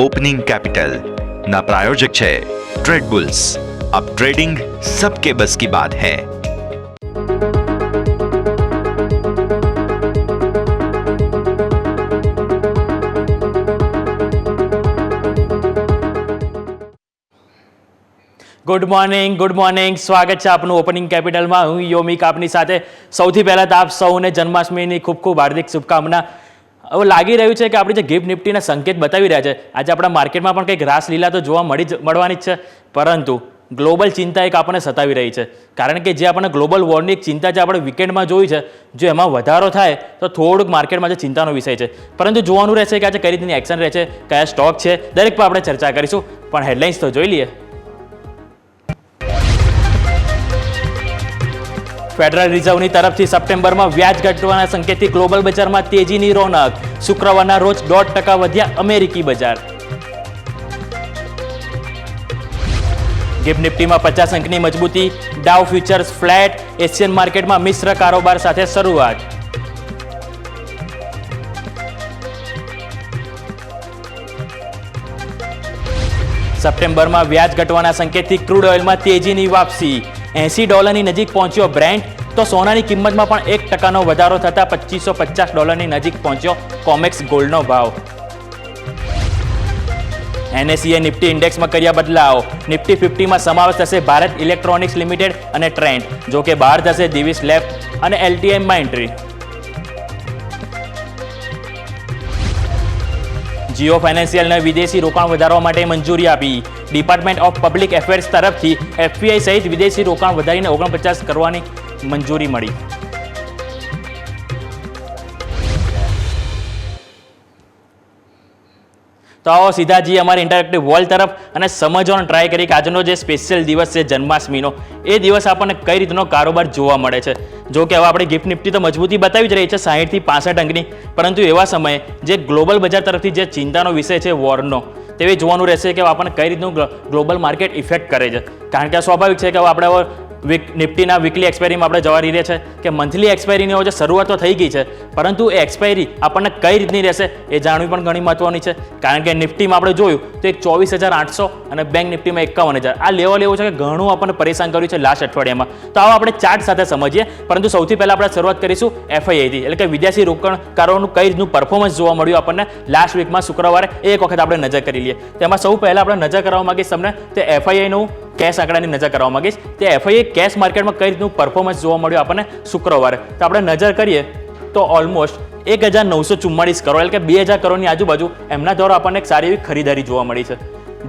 Opening capital ना प्रायोजक है ट्रेड बुल्स। अब ट्रेडिंग सबके बस की बात है। ગુડ મોર્નિંગ સ્વાગત છે આપનું ઓપનિંગ કેપિટલમાં। હું યોમિક આપની સાથે। સૌથી પહેલાં તો આપ સૌને જન્માષ્ટમીની ખૂબ ખૂબ હાર્દિક શુભકામના। હવે લાગી રહ્યું છે કે આપણી જે ગિફ્ટ નિફ્ટીના સંકેત બતાવી રહ્યા છે, આજે આપણા માર્કેટમાં પણ કંઈક રાસલીલા તો જોવા મળવાની જ છે, પરંતુ ગ્લોબલ ચિંતા એક આપણને સતાવી રહી છે। કારણ કે જે આપણને ગ્લોબલ વોરની એક ચિંતા જે આપણે વીકેન્ડમાં જોઈ છે, જો એમાં વધારો થાય તો થોડુંક માર્કેટમાં જે ચિંતાનો વિષય છે, પરંતુ જોવાનું રહેશે કે આજે કઈ રીતની એક્શન રહે છે, કયા સ્ટોક છે, દરેક પર આપણે ચર્ચા કરીશું। પણ હેડલાઇન્સ તો જોઈ લઈએ। ફેડરલ રિઝર્વની તરફથી સપ્ટેમ્બરમાં વ્યાજ ઘટવાના સંકેતથી ગ્લોબલ બજારમાં તેજીની રોનક। શુક્રવારના રોજ 1.5% વધ્યા અમેરિકી બજાર। ગિફ્ટ નિફ્ટીમાં 50 અંકની મજબૂતી, ડાઉ ફ્યુચર્સ ફ્લેટ, એશિયન માર્કેટમાં મિશ્ર કારોબાર સાથે શરૂઆત। સપ્ટેમ્બરમાં વ્યાજ ઘટવાના સંકેતથી ક્રૂડ ઓઇલમાં તેજીની વાપસી, $80 નજીક પહોંચ્યો બ્રેન્ટ, તો સોનાની કિંમતમાં પણ 1%નો વધારો થતાં $2550 નજીક પહોંચ્યો કોમેક્સ ગોલ્ડનો ભાવ। NSE નિફ્ટી ઇન્ડેક્સમાં કર્યા બદલાવ, નિફ્ટી 50માં સમાવેશ થશે ભારત ઇલેક્ટ્રોનિક્સ લિમિટેડ અને ટ્રેન્ડ, જો કે બહાર થશે દિવિસ લેબ અને LTMમાં એન્ટ્રી। જીઓ ફાઇનાન્શિયલને વિદેશી રોકાણ વધારવા માટે મંજૂરી આપી। ડિપાર્ટમેન્ટ ઓફ પબ્લિક એફેર્સ તરફથી FPI સહિત વિદેશી રોકાણ વધારીને 49 કરવાની મંજૂરી મળી। તો આવો સીધા જઈએ અમારી ઇન્ટરેક્ટિવ વોલ તરફ અને સમજવાનો ટ્રાય કરી કે આજનો જે સ્પેશિયલ દિવસ છે જન્માષ્ટમીનો, એ દિવસ આપણને કઈ રીતનો કારોબાર જોવા મળે છે। જો કે હવે આપણે ગિફ્ટ નિફ્ટી તો મજબૂતી બતાવી જ રહી છે 60 થી 65 અંકની, પરંતુ એવા સમયે જે ગ્લોબલ બજાર તરફથી જે ચિંતાનો વિષય છે વોરનો, તે જોવાનું રહેશે કે આપણને કઈ રીતનું ગ્લોબલ માર્કેટ ઇફેક્ટ કરે છે। કારણ કે આ સ્વાભાવિક છે કે આપણે નિફ્ટીના વીકલી એક્સપાયરીમાં આપણે જવા રહી છે કે મંથલી એક્સપાયરીની જે શરૂઆત તો થઈ ગઈ છે, પરંતુ એ એક્સપાયરી આપણને કઈ રીતની રહેશે એ જાણવી પણ ઘણી મહત્વની છે। કારણ કે નિફ્ટીમાં આપણે જોયું તો એક 24,800 અને બેંક નિફ્ટીમાં 51,000 આ લેવલ એવું છે કે ઘણું આપણને પરેશાન કર્યું છે લાસ્ટ અઠવાડિયામાં। તો આવો આપણે ચાર્ટ સાથે સમજીએ, પરંતુ સૌથી પહેલાં આપણે શરૂઆત કરીશું FII થી, એટલે કે વિદેશી રોકાણકારોનું કઈ રીતનું પરફોર્મન્સ જોવા મળ્યું આપણને લાસ્ટ વીકમાં શુક્રવારે, એક વખત આપણે નજર કરી લઈએ। તેમાં સૌ પહેલાં આપણે નજર કરવા માંગીશ તમને તે FIIનું કેશ આંકડાની નજર કરવા માંગીશ, તે FII કેશ માર્કેટમાં કઈ રીતનું પરફોર્મન્સ જોવા મળ્યું આપણને શુક્રવારે। તો આપણે નજર કરીએ તો ઓલમોસ્ટ 1,944 કરોડ એટલે કે 2,000 કરોડની આજુબાજુ એમના દ્વારા આપણને એક સારી એવી ખરીદારી જોવા મળી છે।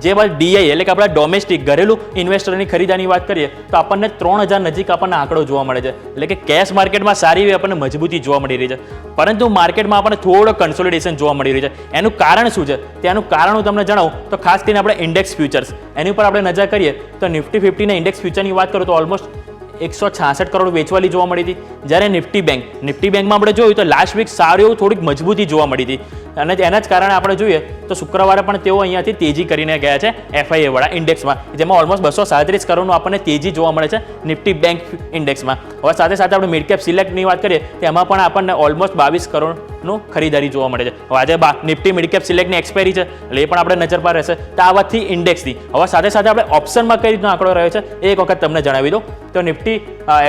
જે બાદ DI એટલે કે આપણા ડોમેસ્ટિક ઘરેલું ઇન્વેસ્ટરની ખરીદારીની વાત કરીએ તો આપણને 3,000 નજીક આપણને આંકડો જોવા મળે છે, એટલે કે કેશ માર્કેટમાં સારી એવી આપણને મજબૂતી જોવા મળી રહી છે। પરંતુ માર્કેટમાં આપણને થોડો કન્સોલિડેશન જોવા મળી રહ્યું છે। એનું કારણ શું છે તેનું કારણ હું તમને જણાવું તો ખાસ કરીને આપણે ઇન્ડેક્સ ફ્યુચર્સ એની ઉપર આપણે નજર કરીએ તો નિફ્ટી 50ના ઇન્ડેક્સ ફ્યુચરની વાત કરું તો ઓલમોસ્ટ 166 કરોડ વેચવાલી જોવા મળી હતી, જ્યારે નિફ્ટી બેંકમાં આપણે જોયું તો લાસ્ટ વીક સારું એવું થોડીક મજબૂતી જોવા મળી હતી, અને એના જ કારણે આપણે જોઈએ તો શુક્રવારે પણ તેઓ અહીંયાથી તેજી કરીને ગયા છે FII વાળા ઇન્ડેક્સમાં, જેમાં ઓલમોસ્ટ 237 કરોડનું આપણને તેજી જોવા મળે છે નિફ્ટી બેંક ઇન્ડેક્સમાં। હવે સાથે સાથે આપણે મિડ કેપ સિલેક્ટની વાત કરીએ તો એમાં પણ આપણને ઓલમોસ્ટ 22 કરોડનું ખરીદારી જોવા મળે છે। હવે આજે નિફ્ટી મિડ કેપ સિલેક્ટની એક્સપાયરી છે, એટલે એ પણ આપણે નજર પર રહેશે। તો આ વાતથી ઇન્ડેક્સની હવે સાથે સાથે આપણે ઓપ્શનમાં કઈ રીતનો આંકડો રહ્યો છે એ એક વખત તમને જણાવી દો તો નિફ્ટી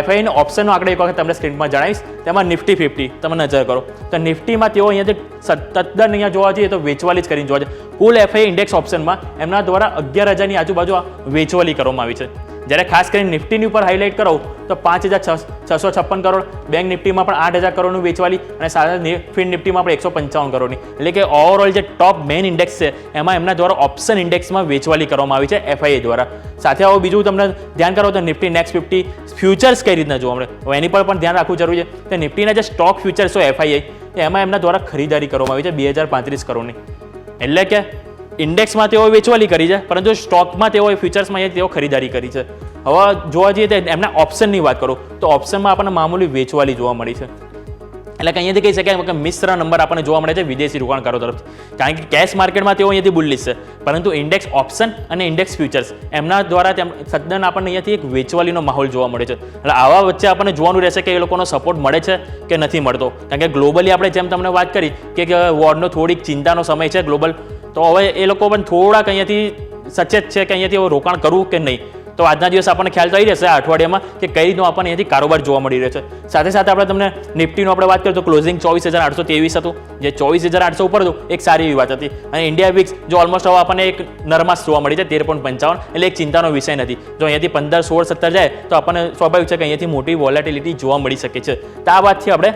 FIIનો ઓપ્શનનો આંકડો એક વખત તમને સ્ક્રીનમાં જણાવીશ। તેમાં નિફ્ટી 50 તમે નજર કરો તો નિફ્ટીમાં તેઓ અહીંયાથી તદ્દન અહીંયા જોવા જઈએ તો વેચવાલી જ કરીને જોવા છે। કુલ FII ઇન્ડેક્સ ઓપ્શનમાં એમના દ્વારા 11,000ની આજુબાજુ વેચવાલી કરવામાં આવી છે, જ્યારે ખાસ કરીને નિફ્ટીની ઉપર હાઇલાઇટ કરો તો 5,656 કરોડ, બેંક નિફ્ટીમાં પણ 8,000 કરોડનું વેચવાલી અને સાથે ફિન નિફ્ટીમાં પણ 155 કરોડની, એટલે કે ઓવરઓલ જે ટોપ મેઇન ઇન્ડેક્સ છે એમાં એમના દ્વારા ઓપ્શન ઇન્ડેક્સમાં વેચવાલી કરવામાં આવી છે FII દ્વારા। સાથે આવો બીજું તમને ધ્યાન કરો તો નિફ્ટી નેક્સ્ટ 50 ફ્યુચર્સ કઈ રીતના જોવા મળે, હવે એની પર પણ ધ્યાન રાખવું જરૂરી છે। તો નિફ્ટીના જે સ્ટોક ફ્યુચર્સ હોય FII એમાં એમના દ્વારા ખરીદારી કરવામાં આવી છે 2,035 કરોડની, એટલે કે ઇન્ડેક્સમાં તેઓ વેચવાલી કરી છે, પરંતુ સ્ટોકમાં તેઓ ફ્યુચર્સમાં તેઓ ખરીદારી કરી છે। હવે જોવા જઈએ તો એમના ઓપ્શનની વાત કરું તો ઓપ્શનમાં આપણને મામૂલી વેચવાલી જોવા મળી છે, એટલે કે અહીંયાથી કહી શકાય કે મિશ્ર નંબર આપણને જોવા મળે છે વિદેશી રોકાણકારો તરફથી, કારણ કે કેશ માર્કેટમાં તેઓ અહીંયાથી બુલિશ છે, પરંતુ ઇન્ડેક્સ ઓપ્શન અને ઇન્ડેક્સ ફ્યુચર્સ એમના દ્વારા સદન આપણને અહીંયાથી એક વેચવાલીનો માહોલ જોવા મળે છે। એટલે આવા વચ્ચે આપણને જોવાનું રહેશે કે એ લોકોનો સપોર્ટ મળે છે કે નથી મળતો, કારણ કે ગ્લોબલી આપણે જેમ તમને વાત કરી કે વોરનો થોડીક ચિંતાનો સમય છે ગ્લોબલ તો હવે એ લોકો પણ થોડાક અહીંયાથી સચેત છે કે અહીંયાથી હવે રોકાણ કરવું કે નહીં. તો આજના દિવસ આપણને ખ્યાલ થઈ રહેશે આ અઠવાડિયામાં કે કઈ રીતનો આપણને અહીંયાથી કારોબાર જોવા મળી રહ્યો છે. સાથે સાથે આપણે તમને નિફ્ટીનો આપણે વાત કરીએ તો ક્લોઝિંગ 24,823 હતું, જે 24,800 ઉપર હતું એક સારી એવી વાત હતી. અને ઇન્ડિયા વિક્સ જો ઓલમોસ્ટ હવે આપણને એક નરમાશ જોવા મળી છે 13.55, એટલે એક ચિંતાનો વિષય નથી. જો અહીંયાથી 15, 16, 17 જાય તો આપણને સ્વાભાવિક છે કે અહીંયાથી મોટી વોલેટિલિટી જોવા મળી શકે છે. તો આ વાતથી આપણે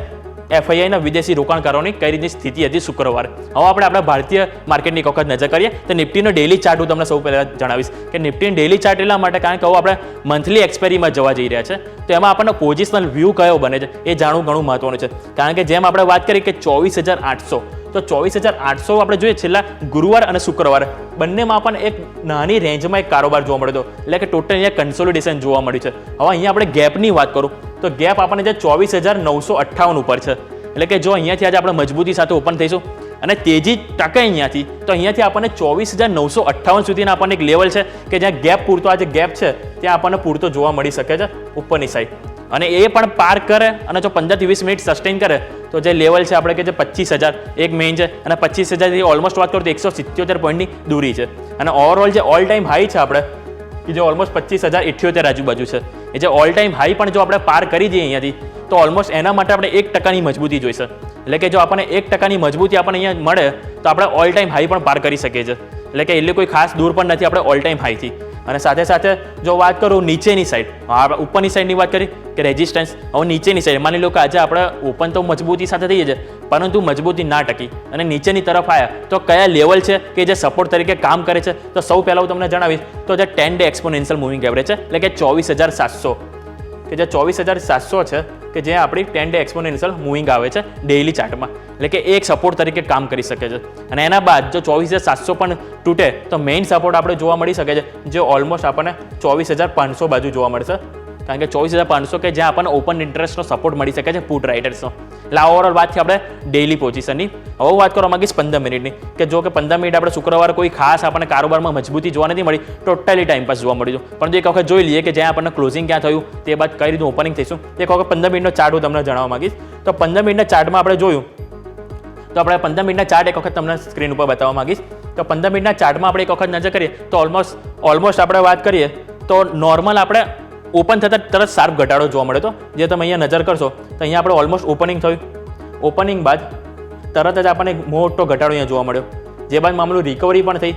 એફઆઈઆઈના વિદેશી રોકાણકારોની કઈ રીતની સ્થિતિ હતી શુક્રવારે. હવે આપણે આપણા ભારતીય માર્કેટની એક વખત નજર કરીએ તો નિફ્ટીનો ડેલી ચાર્ટ હું તમને સૌ પહેલાં જણાવીશ કે નિફ્ટીનો ડેલી ચાર્ટ એટલા માટે કારણ કે હવે આપણે મંથલી એક્સપાયરીમાં જવા જઈ રહ્યા છે, તો એમાં આપણને પોઝિશનલ વ્યૂ કયો બને છે એ જાણવું ઘણું મહત્વનું છે. કારણ કે જેમ આપણે વાત કરી કે 24,800, તો 24,800 આપણે જોઈએ છેલ્લા ગુરુવાર અને શુક્રવારે બંનેમાં આપણને એક નાની રેન્જમાં એક કારોબાર જોવા મળ્યો હતો, એટલે કે ટોટલ અહીંયા કન્સોલિડેશન જોવા મળ્યું છે. હવે અહીંયા આપણે ગેપની વાત કરું તો ગેપ આપણને જે 24,958 ઉપર છે, એટલે કે જો અહીંયાથી આજે આપણે મજબૂતી સાથે ઓપન થઈશું અને તેજી ટકે અહીંયાથી તો અહીંયાથી આપણને 24,958 સુધીના આપણને એક લેવલ છે કે જ્યાં ગેપ પૂરતો, આ જે ગેપ છે ત્યાં આપણને પૂરતો જોવા મળી શકે છે ઉપરની સાઈડ. અને એ પણ પાર કરે અને જો 15 થી 20 મિનિટ સસ્ટેન કરે તો જે લેવલ છે આપણે કે જે 25,000 એક મેઇન છે, અને 25,000 થી ઓલમોસ્ટ વાત કરું તો 177 પોઈન્ટની દૂરી છે. અને ઓવરઓલ જે ઓલ ટાઈમ હાઈ છે આપણે કે જે ઓલમોસ્ટ 25,078 આજુબાજુ છે, એ જે ઓલ ટાઈમ હાઈ પણ જો આપણે પાર કરી દઈએ અહીંયાથી તો ઓલમોસ્ટ એના માટે આપણે 1% મજબૂતી જોઈશે. એટલે કે જો આપણને 1% મજબૂતી આપણને અહીંયા મળે તો આપણે ઓલ ટાઈમ હાઈ પણ પાર કરી શકીએ છીએ. એટલે કે એટલે કોઈ ખાસ દૂર પણ નથી આપણે ઓલ ટાઈમ હાઈથી. અને સાથે સાથે જો વાત કરું નીચેની સાઈડ, ઉપરની સાઈડની વાત કરી કે રેઝિસ્ટન્સ, હવે નીચેની સાઈડ માની લો કે આજે આપણે ઓપન તો મજબૂતી સાથે થઈએ છે પરંતુ મજબૂતી ના ટકી અને નીચેની તરફ આવ્યા તો કયા લેવલ છે કે જે સપોર્ટ તરીકે કામ કરે છે. તો સૌ પહેલાં હું તમને જણાવીશ તો જે 10 ડે એક્સપોનેન્શિયલ મૂવિંગ એવરેજ છે, એટલે કે 24,700, કે જે 24,700 છે કે જે આપણી 10 ડે એક્સપોનેન્શિયલ મૂવિંગ આવે છે ડેઇલી ચાર્ટમાં, એટલે કે એક સપોર્ટ તરીકે કામ કરી શકે છે. અને એના બાદ જો 24,700 પણ તૂટે તો મેઇન સપોર્ટ આપણે જોવા મળી શકે છે જે ઓલમોસ્ટ આપણને 24,500 બાજુ જોવા મળશે. કારણ કે 24,500 કે જ્યાં આપણને ઓપન ઇન્ટરેસ્ટનો સપોર્ટ મળી શકે છે પુટ રાઇટર્સનો. એટલે આ ઓવરઓલ વાત છે આપણે ડેઇલી પોઝિશનની. હવે વાત કરવા માંગીશ 15 મિનિટની, કે જો કે 15 મિનિટ આપણે શુક્રવારે કોઈ ખાસ આપણને કારોબારમાં મજબૂતી જોવા નથી મળી, ટોટલી ટાઈમપાસ જોવા મળ્યું. પરંતુ એક વખત જોઈ લઈએ કે જ્યાં આપણને ક્લોઝિંગ ક્યાં થયું તે બાદ કઈ રીતનું ઓપનિંગ થઈશું. એક વખત 15 મિનિટનો ચાર્ટ હું તમને જણાવવા માંગીશ. તો 15 મિનિટના ચાર્ટમાં આપણે જોયું તો આપણે 15 મિનિટના ચાર્ટ એક વખત તમને સ્ક્રીન ઉપર બતાવવા માંગીશ. તો 15 મિનિટના ચાર્ટમાં આપણે એક વખત નજર કરીએ તો ઓલમોસ્ટ આપણે વાત કરીએ તો નોર્મલ આપણે ઓપન થતાં તરત શાર્પ ઘટાડો જોવા મળ્યો હતો. જે તમે અહીંયા નજર કરશો તો અહીંયા આપણે ઓલમોસ્ટ ઓપનિંગ થયું, ઓપનિંગ બાદ તરત જ આપણને મોટો ઘટાડો અહીંયા જોવા મળ્યો, જે બાદ મામલું રિકવરી પણ થઈ.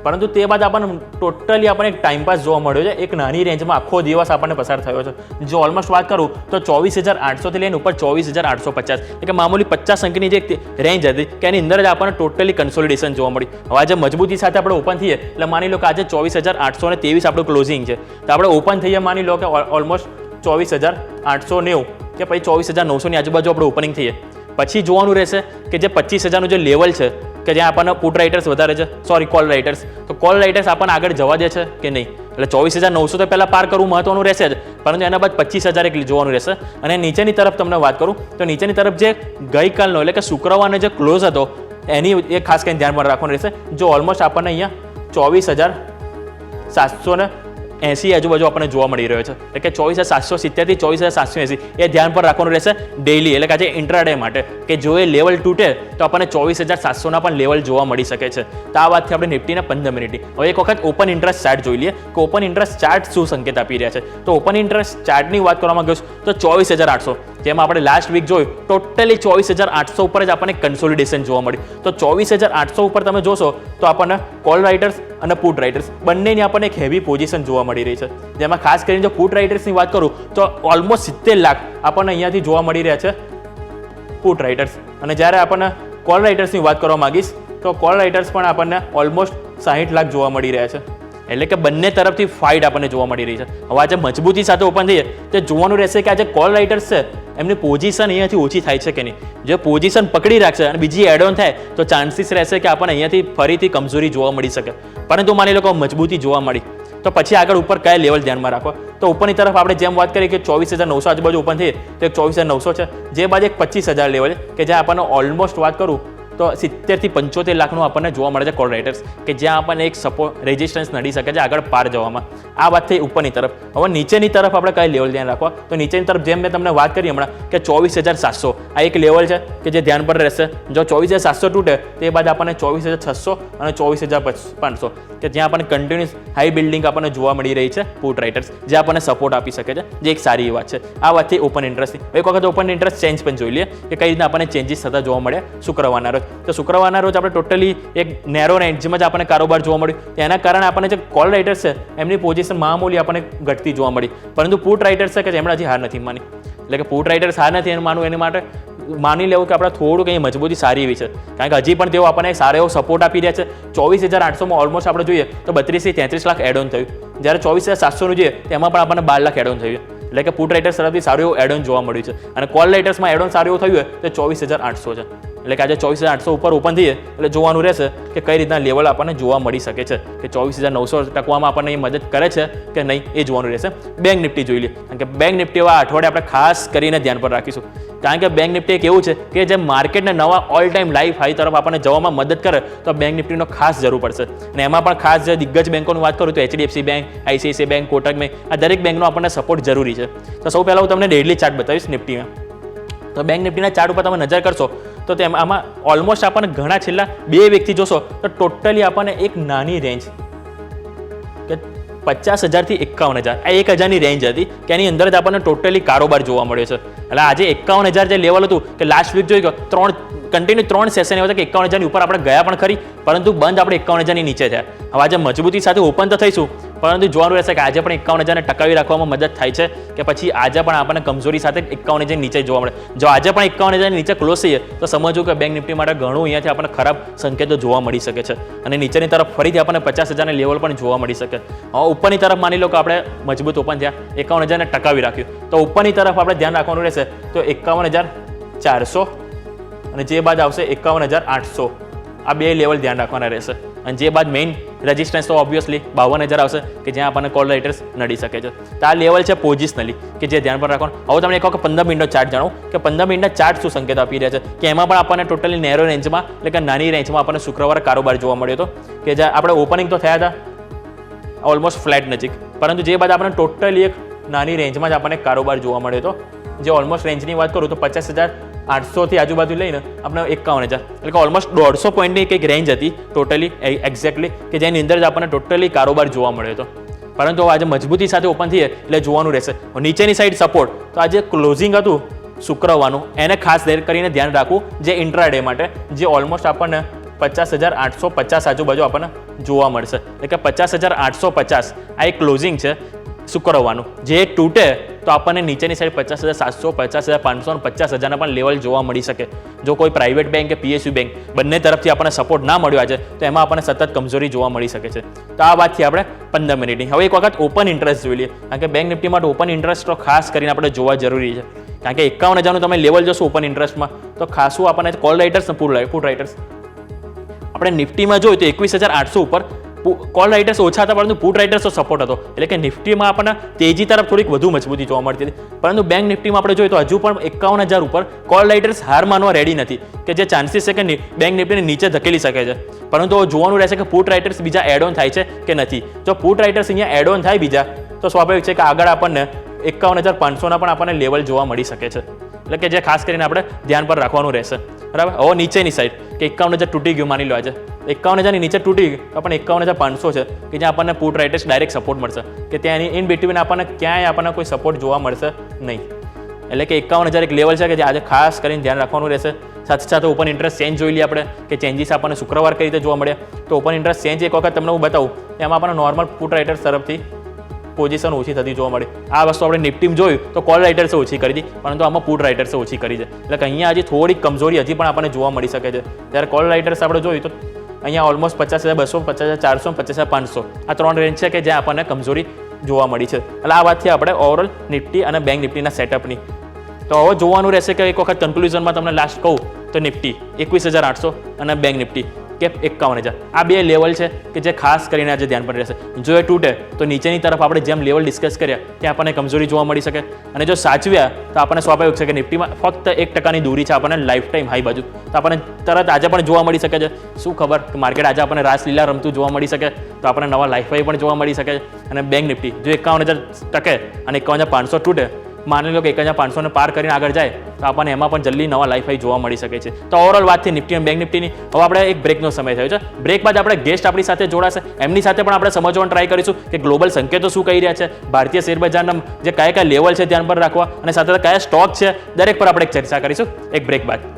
પરંતુ તે બાદ આપણને ટોટલી આપણને એક ટાઈમપાસ જોવા મળ્યો છે, એક નાની રેન્જમાં આખો દિવસ આપણને પસાર થયો છે. જો ઓલમોસ્ટ વાત કરું તો 24,800 થી લઈને ઉપર 24,850, એટલે કે મામૂલી 50 અંકની જે રેન્જ હતી કે એની અંદર જ આપણને ટોટલી કન્સોલિડેશન જોવા મળી. હવે આજે મજબૂતી સાથે આપણે ઓપન થઈએ એટલે માની લો કે આજે 24,823 આપણું ક્લોઝિંગ છે, તો આપણે ઓપન થઈએ માની લો કે ઓલમોસ્ટ 24,890 કે પછી 24,900ની આજુબાજુ આપણે ઓપનિંગ થઈએ. પછી જોવાનું રહેશે કે જે 25,000નું જે લેવલ છે કે જ્યાં આપણને પુટ રાઇટર્સ વધારે છે, સોરી કોલ રાઇટર્સ, તો કોલ રાઇટર્સ આપણને આગળ જવા દે છે કે નહીં. એટલે 24,900 તો પહેલાં પાર કરવું મહત્વનું રહેશે જ, પરંતુ એના બાદ 25,000 એક જોવાનું રહેશે. અને નીચેની તરફ તમને વાત કરું તો નીચેની તરફ જે ગઈકાલનો એટલે કે શુક્રવારનો જે ક્લોઝ હતો એની એક ખાસ કંઈ ધ્યાનમાં રાખવાનું રહેશે. જો ઓલમોસ્ટ આપણને અહીંયા 24,780 આજુબાજુ આપણને જોવા મળી રહ્યો છે, એટલે કે 24,770 થી 24,780 એ ધ્યાન પર રાખવાનું રહેશે ડેઇલી, એટલે કે આજે ઇન્ટ્રાડે માટે કે જો એ લેવલ તૂટે તો આપણને 24,700ના પણ લેવલ જોવા મળી શકે છે. તો આ વાતથી આપણે નિફ્ટીના 15 મિનિટની. હવે એક વખત ઓપન ઇન્ટરેસ્ટ ચાર્ટ જોઈ લઈએ કે ઓપન ઇન્ટરેસ્ટ ચાર્ટ શું સંકેત આપી રહ્યા છે. તો ઓપન ઇન્ટરેસ્ટ ચાર્ટની વાત કરવામાં ગયું તો 24,800, જેમાં આપણે લાસ્ટ વીક જોયું ટોટલી 24,800 ઉપર જ આપણને કન્સોલિડેશન જોવા મળ્યું. તો 24,800 ઉપર તમે જોશો તો આપણને કોલ રાઇટર્સ અને પુટ રાઇટર્સ બંનેની આપણને એક હેવી પોઝિશન જોવા મળી રહી છે. જેમાં ખાસ કરીને જો પુટ રાઇટર્સની વાત કરું તો ઓલમોસ્ટ 70 લાખ આપણને અહીંયાથી જોવા મળી રહ્યા છે પુટ રાઇટર્સ. અને જ્યારે આપણને કોલ રાઇટર્સની વાત કરવા માંગીશ તો કોલ રાઇટર્સ પણ આપણને ઓલમોસ્ટ 60 લાખ જોવા મળી રહ્યા છે. એટલે કે બંને તરફથી ફાઇટ આપણને જોવા મળી રહી છે. હવે આજે મજબૂતી સાથે ઓપન થઈએ તો જોવાનું રહેશે કે આજે કોલ રાઇટર્સ છે એમની પોઝિશન અહીંયાથી ઓછી થાય છે કે નહીં. જો પોઝિશન પકડી રાખશે અને બીજી એડ ઓન થાય તો ચાન્સીસ રહેશે કે આપણને અહીંયાથી ફરીથી કમજોરી જોવા મળી શકે. પરંતુ માની લો કે મજબૂતી જોવા મળી તો પછી આગળ ઉપર કયા લેવલ ધ્યાનમાં રાખો. તો ઉપરની તરફ આપણે જેમ વાત કરીએ કે 24,900 આજુબાજુ ઓપન થઈએ તો એક 24,900 છે, જે બાદ એક 25,000 લેવલ કે જ્યાં આપણને ઓલમોસ્ટ વાત કરું તો 70 થી 75 લાખનું આપણને જોવા મળે છે કોલ રાઇટર્સ, કે જ્યાં આપણને એક સપોર્ટ રેઝિસ્ટન્સ નડી શકે છે આગળ પાર જવામાં. આ વાત થઈ ઉપરની તરફ. હવે નીચેની તરફ આપણે કઈ લેવલ ધ્યાન રાખવા, તો નીચેની તરફ જેમ મેં તમને વાત કરી હમણાં કે 24,700 આ એક લેવલ છે કે જે ધ્યાન પર રહેશે. જો 24,700 તૂટે તે બાદ આપણને 24,600 અને 24,500 કે જ્યાં આપણને કન્ટિન્યુઅસ હાઈ બિલ્ડિંગ આપણને જોવા મળી રહી છે પુટ રાઇટર્સ, જે આપણને સપોર્ટ આપી શકે છે, જે એક સારી વાત છે. આ વાતથી ઓપન ઇન્ટરેસ્ટની એક વખત ઓપન ઇન્ટરેસ્ટ ચેન્જ પણ જોઈ લઈએ કે કઈ રીતના આપણને ચેન્જીસ થતા જોવા મળ્યા શુક્રવારના રોજ. તો શુક્રવારના રોજ આપણે ટોટલી એક નેરો રેન્જમાં જ આપણને કારોબાર જોવા મળ્યું. એના કારણે આપણને જે કોલ રાઇટર્સ છે એમની પોઝિશન મામૂલી આપણને ઘટતી જોવા મળી, પરંતુ પુટ રાઇટર્સ છે કે જેમણે હજી હાર નથી માની. એટલે કે પુટ રાઇટર્સ હાર નથી એનું માનવું, એની માટે માની લેવું કે આપણે થોડુંક અહીં મજબૂતી સારી એવી છે, કારણ કે હજી પણ તેઓ આપણને સારો એવો સપોર્ટ આપી રહ્યા છે. 24,800માં ઓલમોસ્ટ આપણે જોઈએ તો 32 થી 33 લાખ એડ ઓન થયું, જ્યારે 24,700નું જોઈએ તેમાં પણ આપણને 12 લાખ એડ ઓન થયું. એટલે કે પુટ રાઇટર્સ તરફથી સારું એવું એડ ઓન જોવા મળ્યું છે, અને કોલ રાઇટર્સમાં એડ ઓન સારું એવું થયું હોય તો 24,800 છે. એટલે કે આજે 24,800 ઉપર ઓપન થઈએ એટલે જોવાનું રહેશે કે કઈ રીતના લેવલ આપણને જોવા મળી શકે છે, કે 24,900 ટકવામાં આપણને એ મદદ કરે છે કે નહીં એ જોવાનું રહેશે. બેંક નિફ્ટી જોઈ લઈએ, કારણ કે બેંક નિફ્ટી એવા અઠવાડિયે આપણે ખાસ કરીને ધ્યાન પર રાખીશું, કારણ કે બેંક નિફ્ટી એક એવું છે કે જે માર્કેટને નવા ઓલ ટાઈમ લાઈફ હાઈ તરફ આપણને જવામાં મદદ કરે, તો બેંક નિફ્ટીનો ખાસ જરૂર પડશે. અને એમાં પણ ખાસ જે દિગ્ગજ બેંકોની વાત કરું તો HDFC bank, ICICI bank, Kotak bank, આ દરેક બેંકનો આપણને સપોર્ટ જરૂરી છે. તો સૌ પહેલાં હું તમને ડેઇલી ચાર્ટ બતાવીશ નિફ્ટીમાં. તો બેંક નિફ્ટીના ચાર્ટ ઉપર તમે નજર કરશો તો તેમાં આમાં ઓલમોસ્ટ આપણને ઘણા છેલ્લા 2 વીકથી જોશો તો ટોટલી આપણને એક નાની રેન્જ કે 50,000 થી 51,000 આ 1,000ની રેન્જ હતી કે એની અંદર જ આપણને ટોટલી કારોબાર જોવા મળ્યો છે. એટલે આજે 51,000 જે લેવલ હતું કે લાસ્ટ વીક જોઈ ગયો કન્ટિન્યુ 3 સેશન એવા હતા કે 51,000ની ઉપર આપણે ગયા પણ ખરી, પરંતુ બંધ આપણે 51,000ની નીચે થયા. હવે આજે મજબૂતી સાથે ઓપન તો થઈશું, પરંતુ જોવાનું રહેશે કે આજે પણ 51,000ને ટકાવી રાખવામાં મદદ થાય છે કે પછી આજે પણ આપણને કમજોરી સાથે 51,000 નીચે જોવા મળે. જો આજે પણ 51,000 નીચે ક્લોઝ થઈએ તો સમજવું કે બેંક નિફ્ટી માટે ઘણું અહીંયાથી આપણને ખરાબ સંકેતો જોવા મળી શકે છે, અને નીચેની તરફ ફરીથી આપણને 50,000ના લેવલ પણ જોવા મળી શકે. હવે ઉપરની તરફ માની લો કે આપણે મજબૂત ઓપન થયા, 51,000ને ટકાવી રાખ્યું, તો ઉપરની તરફ આપણે ધ્યાન રાખવાનું રહેશે તો 51,400 અને જે બાદ આવશે 51,800 આ 2 લેવલ ધ્યાન રાખવાના રહેશે. અને જે બાદ મેઇન રેઝિસ્ટન્સ તો ઓબ્વિયસલી 52,000 આવશે કે જ્યાં આપણને કોલ રાઇટર્સ નડી શકે છે. તો આ લેવલ છે પોઝિશનલી કે જે ધ્યાન પર રાખવાનું. હવે તમને એક વખત 15 મિનિટનો ચાર્ટ જાણો કે 15 મિનિટના ચાર્ટ શું સંકેત આપી રહ્યા છે, કે એમાં પણ આપણને ટોટલી નેરો રેન્જમાં એટલે કે નાની રેન્જમાં આપણને શુક્રવારે કારોબાર જોવા મળ્યો હતો, કે જ્યાં આપણે ઓપનિંગ તો થયા હતા ઓલમોસ્ટ ફ્લેટ નજીક, પરંતુ જે બાદ આપણને ટોટલી એક નાની રેન્જમાં જ આપણને કારોબાર જોવા મળ્યો હતો, જે ઓલમોસ્ટ રેન્જની વાત કરું તો 50,800 થી આજુબાજુ લઈને આપણે 51,000 એટલે કે ઓલમોસ્ટ 150 પોઈન્ટની કંઈક રેન્જ હતી ટોટલી એક્ઝેક્ટલી, કે જેની અંદર જ આપણને ટોટલી કારોબાર જોવા મળ્યો હતો. પરંતુ આજે મજબૂતી સાથે ઓપન થઈએ એટલે જોવાનું રહેશે. નીચેની સાઈડ સપોર્ટ, તો આજે ક્લોઝિંગ હતું શુક્રવારનું એને ખાસ કરીને ધ્યાન રાખવું, જે ઇન્ટ્રાડે માટે જે ઓલમોસ્ટ આપણને 50,850 આજુબાજુ આપણને જોવા મળશે. એટલે કે 50,850 આ એક ક્લોઝિંગ છે શુક્રવારનું, જે તૂટે તો આપણને નીચેની સાઈડ 50,700, 50,500 અને 50,000ના પણ લેવલ જોવા મળી શકે. જો કોઈ પ્રાઇવેટ બેંક કે PSU બેંક બંને તરફથી આપણને સપોર્ટ ના મળ્યો આજે, તો એમાં આપણને સતત કમજોરી જોવા મળી શકે છે. તો આ વાતથી આપણે 15 મિનિટની હવે એક વખત ઓપન ઇન્ટરેસ્ટ જોઈ લઈએ, કારણ કે બેંક નિફ્ટી માટે ઓપન ઇન્ટરેસ્ટ તો ખાસ કરીને આપણે જોવા જરૂરી છે, કારણ કે 51,000નું તમે લેવલ જોશો ઓપન ઇન્ટરેસ્ટમાં તો ખાસું આપણને કોલ રાઇટર્સ ને પુટ રાઇટર્સ આપણે નિફ્ટીમાં જોઈએ તો 21,800 ઉપર કોલ રાઇટર્સ ઓછા હતા, પરંતુ પુટ રાઇટર્સનો સપોર્ટ હતો. એટલે કે નિફ્ટીમાં આપણને તેજી તરફ થોડીક વધુ મજબૂતી જોવા મળતી હતી, પરંતુ બેંક નિફ્ટીમાં આપણે જોઈએ તો હજુ પણ 51,000 ઉપર કોલ રાઇટર્સ હાર માનવા રેડી નથી, કે જે ચાન્સીસ છે કે બેંક નિફ્ટીને નીચે ધકેલી શકે છે. પરંતુ જોવાનું રહેશે કે પુટ રાઇટર્સ બીજા એડ ઓન થાય છે કે નથી. જો પુટ રાઇટર્સ અહીંયા એડ ઓન થાય બીજા, તો સ્વાભાવિક છે કે આગળ આપણને 51,500ના પણ આપણને લેવલ જોવા મળી શકે છે. એટલે કે જે ખાસ કરીને આપણે ધ્યાન પર રાખવાનું રહેશે. બરાબર. હવે નીચેની સાઈડ કે 51,000 તૂટી ગયું માની લો આજે 51,000ની નીચે તૂટી ગયું તો આપણને 51,500 છે કે જ્યાં આપણને પુટ રાઇટર્સ ડાયરેક્ટ સપોર્ટ મળશે, કે ત્યાં ઇન બિટવીન આપણને ક્યાંય આપણને કોઈ સપોર્ટ જોવા મળશે નહીં. એટલે કે 51,000 એક લેવલ છે કે જે આજે ખાસ કરીને ધ્યાન રાખવાનું રહેશે. સાથે સાથે ઓપન ઇન્ટરેસ્ટ ચેન્જ જોઈ લઈએ આપણે કે ચેન્જીસ આપણને શુક્રવાર કઈ રીતે જોવા મળ્યા. તો ઓપન ઇન્ટરેસ્ટ ચેન્જ એક વખત તમને હું બતાવું, એમાં આપણને નોર્મલ પુટ રાઇટર્સ તરફથી પોઝિશન ઓછી થતી જોવા મળે. આ વસ્તુ આપણે નિફ્ટીમાં જોયું તો કોલ રાઇટર્સે ઓછી કરી હતી, પરંતુ આમાં પુટ રાઇટર્સે ઓછી કરી છે. એટલે કે અહીંયા હજી થોડીક કમજોરી હજી પણ આપણને જોવા મળી શકે છે. જ્યારે કોલ રાઇટર્સ આપણે જોયું તો અહીંયા ઓલમોસ્ટ 50,200, 50,400, 50,500 આ 3 રેન્જ છે કે જ્યાં આપણને કમજોરી જોવા મળી છે. એટલે આ વાતથી આપણે ઓવરઓલ નિફ્ટી અને બેંક નિફ્ટીના સેટઅપની તો હવે જોવાનું રહેશે કે એક વખત કન્ક્લુઝનમાં તમને લાસ્ટ કહું તો નિફ્ટી 21,800 અને બેંક નિફ્ટી કે 51,000 આ બે લેવલ છે કે જે ખાસ કરીને આજે ધ્યાન પર રહેશે. જો એ તૂટે તો નીચેની તરફ આપણે જેમ લેવલ ડિસ્કસ કર્યા ત્યાં આપણને કમજોરી જોવા મળી શકે, અને જો સાચવ્યા તો આપણને સ્વાભાવિક છે કે નિફ્ટીમાં ફક્ત 1% દૂરી છે આપણને લાઈફ ટાઈમ હાઈ બાજુ, તો આપણને તરત આજે પણ જોવા મળી શકે છે. શું ખબર કે માર્કેટ આજે આપણને રાસલીલા રમતું જોવા મળી શકે, તો આપણને નવા લાઈફ હાઈ પણ જોવા મળી શકે છે. અને બેંક નિફ્ટી જો 51,000 ટકે અને 51,500 તૂટે, માની લો કે 51,500 પાર કરીને આગળ જાય તો આપણને એમાં પણ જલ્દી નવા લાઈફ હાઈ જોવા મળી શકે છે. તો ઓવરઓલ વાત થઈ નિફ્ટી અને બેંક નિફ્ટીની. હવે આપણે એક બ્રેકનો સમય થયો છે. બ્રેક બાદ આપણે ગેસ્ટ આપણી સાથે જોડાશે, એમની સાથે પણ આપણે સમજવાનો ટ્રાય કરીશું કે ગ્લોબલ સંકેતો શું કહી રહ્યા છે, ભારતીય શેરબજારના જે કયા કયા લેવલ છે ધ્યાન પર રાખવા, અને સાથે કયા સ્ટોક છે દરેક પર આપણે એક ચર્ચા કરીશું એક બ્રેક બાદ.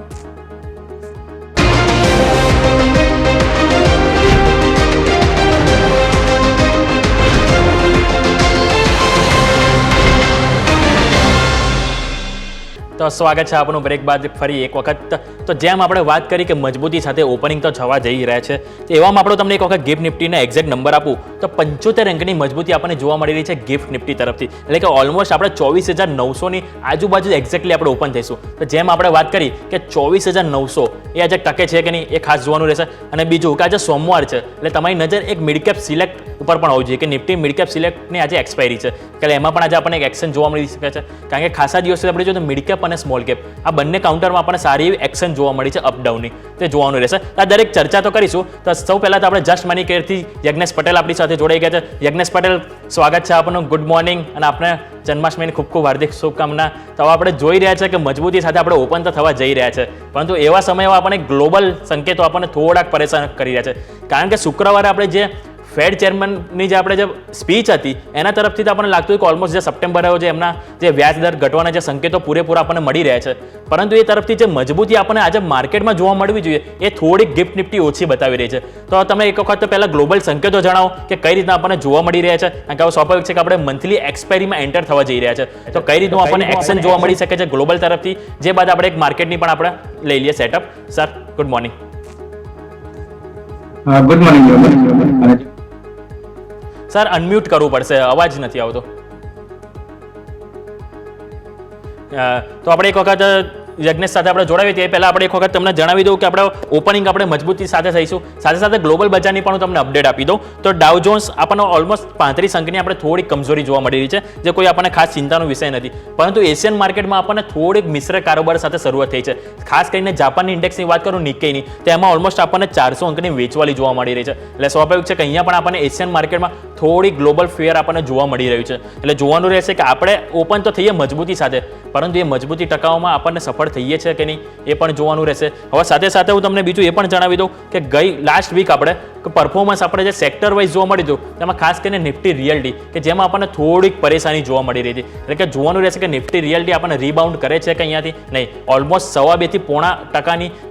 તો સ્વાગત છે આપણું બ્રેક બાદ ફરી એક વખત. તો જેમ આપણે વાત કરી કે મજબૂતી સાથે ઓપનિંગ તો થવા જઈ રહ્યા છે, તો એવામાં આપણો તમને એક વખત ગિફ્ટ નિફ્ટીના એક્ઝેક્ટ નંબર આપું તો 75 અંકની મજબૂતી આપણને જોવા મળી રહી છે ગિફ્ટ નિફ્ટી તરફથી. એટલે કે ઓલમોસ્ટ આપણે 24,900ની આજુબાજુ એક્ઝેક્ટલી આપણે ઓપન થઈશું. તો જેમ આપણે વાત કરી કે 24,900 એ આજે ટકે છે કે નહીં એ ખાસ જોવાનું રહેશે. અને બીજું કે આજે સોમવાર છે એટલે તમારી નજર એક મિડ કેપ સિલેક્ટ ઉપર પણ હોવી જોઈએ કે નિફ્ટી મિડ કેપ સિલેક્ટની આજે એક્સપાયરી છે, એટલે એમાં પણ આજે આપણને એક એક્શન જોવા મળી શકે છે. કારણ કે ખાસા દિવસે આપણે જોઈએ તો મિડ કેપ અને સ્મોલ કેપ આ બંને કાઉન્ટરમાં આપણને સારી એવી એક્શન જોવા મળી છે અપડાઉનની, તે જોવાનું રહેશે. આ દરેક ચર્ચા તો કરીશું. તો સૌ પહેલાં તો આપણે જસ્ટ મની કેરથી યજ્ઞેશ પટેલ આપણી સાથે જોડાઈ ગયા છે. યજ્ઞેશ પટેલ, સ્વાગત છે આપનું, ગુડ મોર્નિંગ, અને આપણે જન્માષ્ટમીની ખૂબ ખૂબ હાર્દિક શુભકામના. તો આપણે જોઈ રહ્યા છે કે મજબૂતી સાથે આપણે ઓપન તો થવા જઈ રહ્યા છે, પરંતુ એવા સમયમાં આપણને ગ્લોબલ સંકેતો આપણને થોડાક પરેશાન કરી રહ્યા છે. કારણ કે શુક્રવારે આપણે જે ફેડ ચેરમેનની જે આપણે જે સ્પીચ હતી એના તરફથી તો આપણને લાગતું કે ઓલમોસ્ટ જે સપ્ટેમ્બર આવ્યો છે એમના જે વ્યાજ દર ઘટવાના જે સંકેતો પૂરેપૂરા આપણને મળી રહ્યા છે, પરંતુ એ તરફથી જે મજબૂતી આપણને આજે માર્કેટમાં જોવા મળવી જોઈએ એ થોડીક ગિફ્ટ નિફ્ટી ઓછી બતાવી રહી છે. તો તમે એક વખત પહેલાં ગ્લોબલ સંકેતો જણાવો કે કઈ રીતના આપણને જોવા મળી રહ્યા છે. કારણ કે સ્વાભાવિક છે કે આપણે મંથલી એક્સપાયરીમાં એન્ટર થવા જઈ રહ્યા છે, તો કઈ રીતનું આપણને એક્શન જોવા મળી શકે છે ગ્લોબલ તરફથી, જે બાદ આપણે એક માર્કેટની પણ આપણે લઈ લઈએ setup. Sir, good morning. Good morning. Sir, unmute કરવું પડશે, અવાજ નથી આવતો. તો આપણે એક વખત યજ્ઞેશ સાથે આપણે જોડાવીએ તે પહેલાં આપણે એક વખત તમને જણાવી દઉં કે આપણે ઓપનિંગ આપણે મજબૂતી સાથે થઈશું. સાથે સાથે ગ્લોબલ બજારની પણ હું તમને અપડેટ આપી દઉં. તો ડાઉ જોન્સ આપણને ઓલમોસ્ટ 35 અંકની આપણે થોડી કમજોરી જોવા મળી રહી છે, જે કોઈ આપણને ખાસ ચિંતાનો વિષય નથી. પરંતુ એશિયન માર્કેટમાં આપણને થોડીક મિશ્ર કારોબાર સાથે શરૂઆત થઈ છે. ખાસ કરીને જાપાનની ઇન્ડેક્સની વાત કરું, નિક્કેઈની, તો એમાં ઓલમોસ્ટ આપણને 400 અંકની વેચવાલી જોવા મળી રહી છે. એટલે સ્વાભાવિક છે કે અહીંયા પણ આપણને એશિયન માર્કેટમાં થોડી ગ્લોબલ ફેર આપણને જોવા મળી રહ્યું છે. એટલે જોવાનું રહેશે કે આપણે ઓપન તો થઈએ મજબૂતી સાથે, પરંતુ એ મજબૂતી ટકાવવામાં આપણને સફળ થઈએ છે કે નહીં એ પણ જોવાનું રહેશે. હવે સાથે સાથે હું તમને બીજું એ પણ જણાવી દઉં કે ગઈ લાસ્ટ વીક આપણે પરફોર્મન્સ આપણે જે સેક્ટર વાઇઝ જોવા મળ્યું હતું તેમાં ખાસ કરીને નિફ્ટી રિયલ્ટી કે જેમાં આપણને થોડીક પરેશાની જોવા મળી રહી હતી. એટલે કે જોવાનું રહેશે કે નિફ્ટી રિયલ્ટી આપણને રીબાઉન્ડ કરે છે કે અહીંયાથી નહીં. ઓલમોસ્ટ 2.5 થી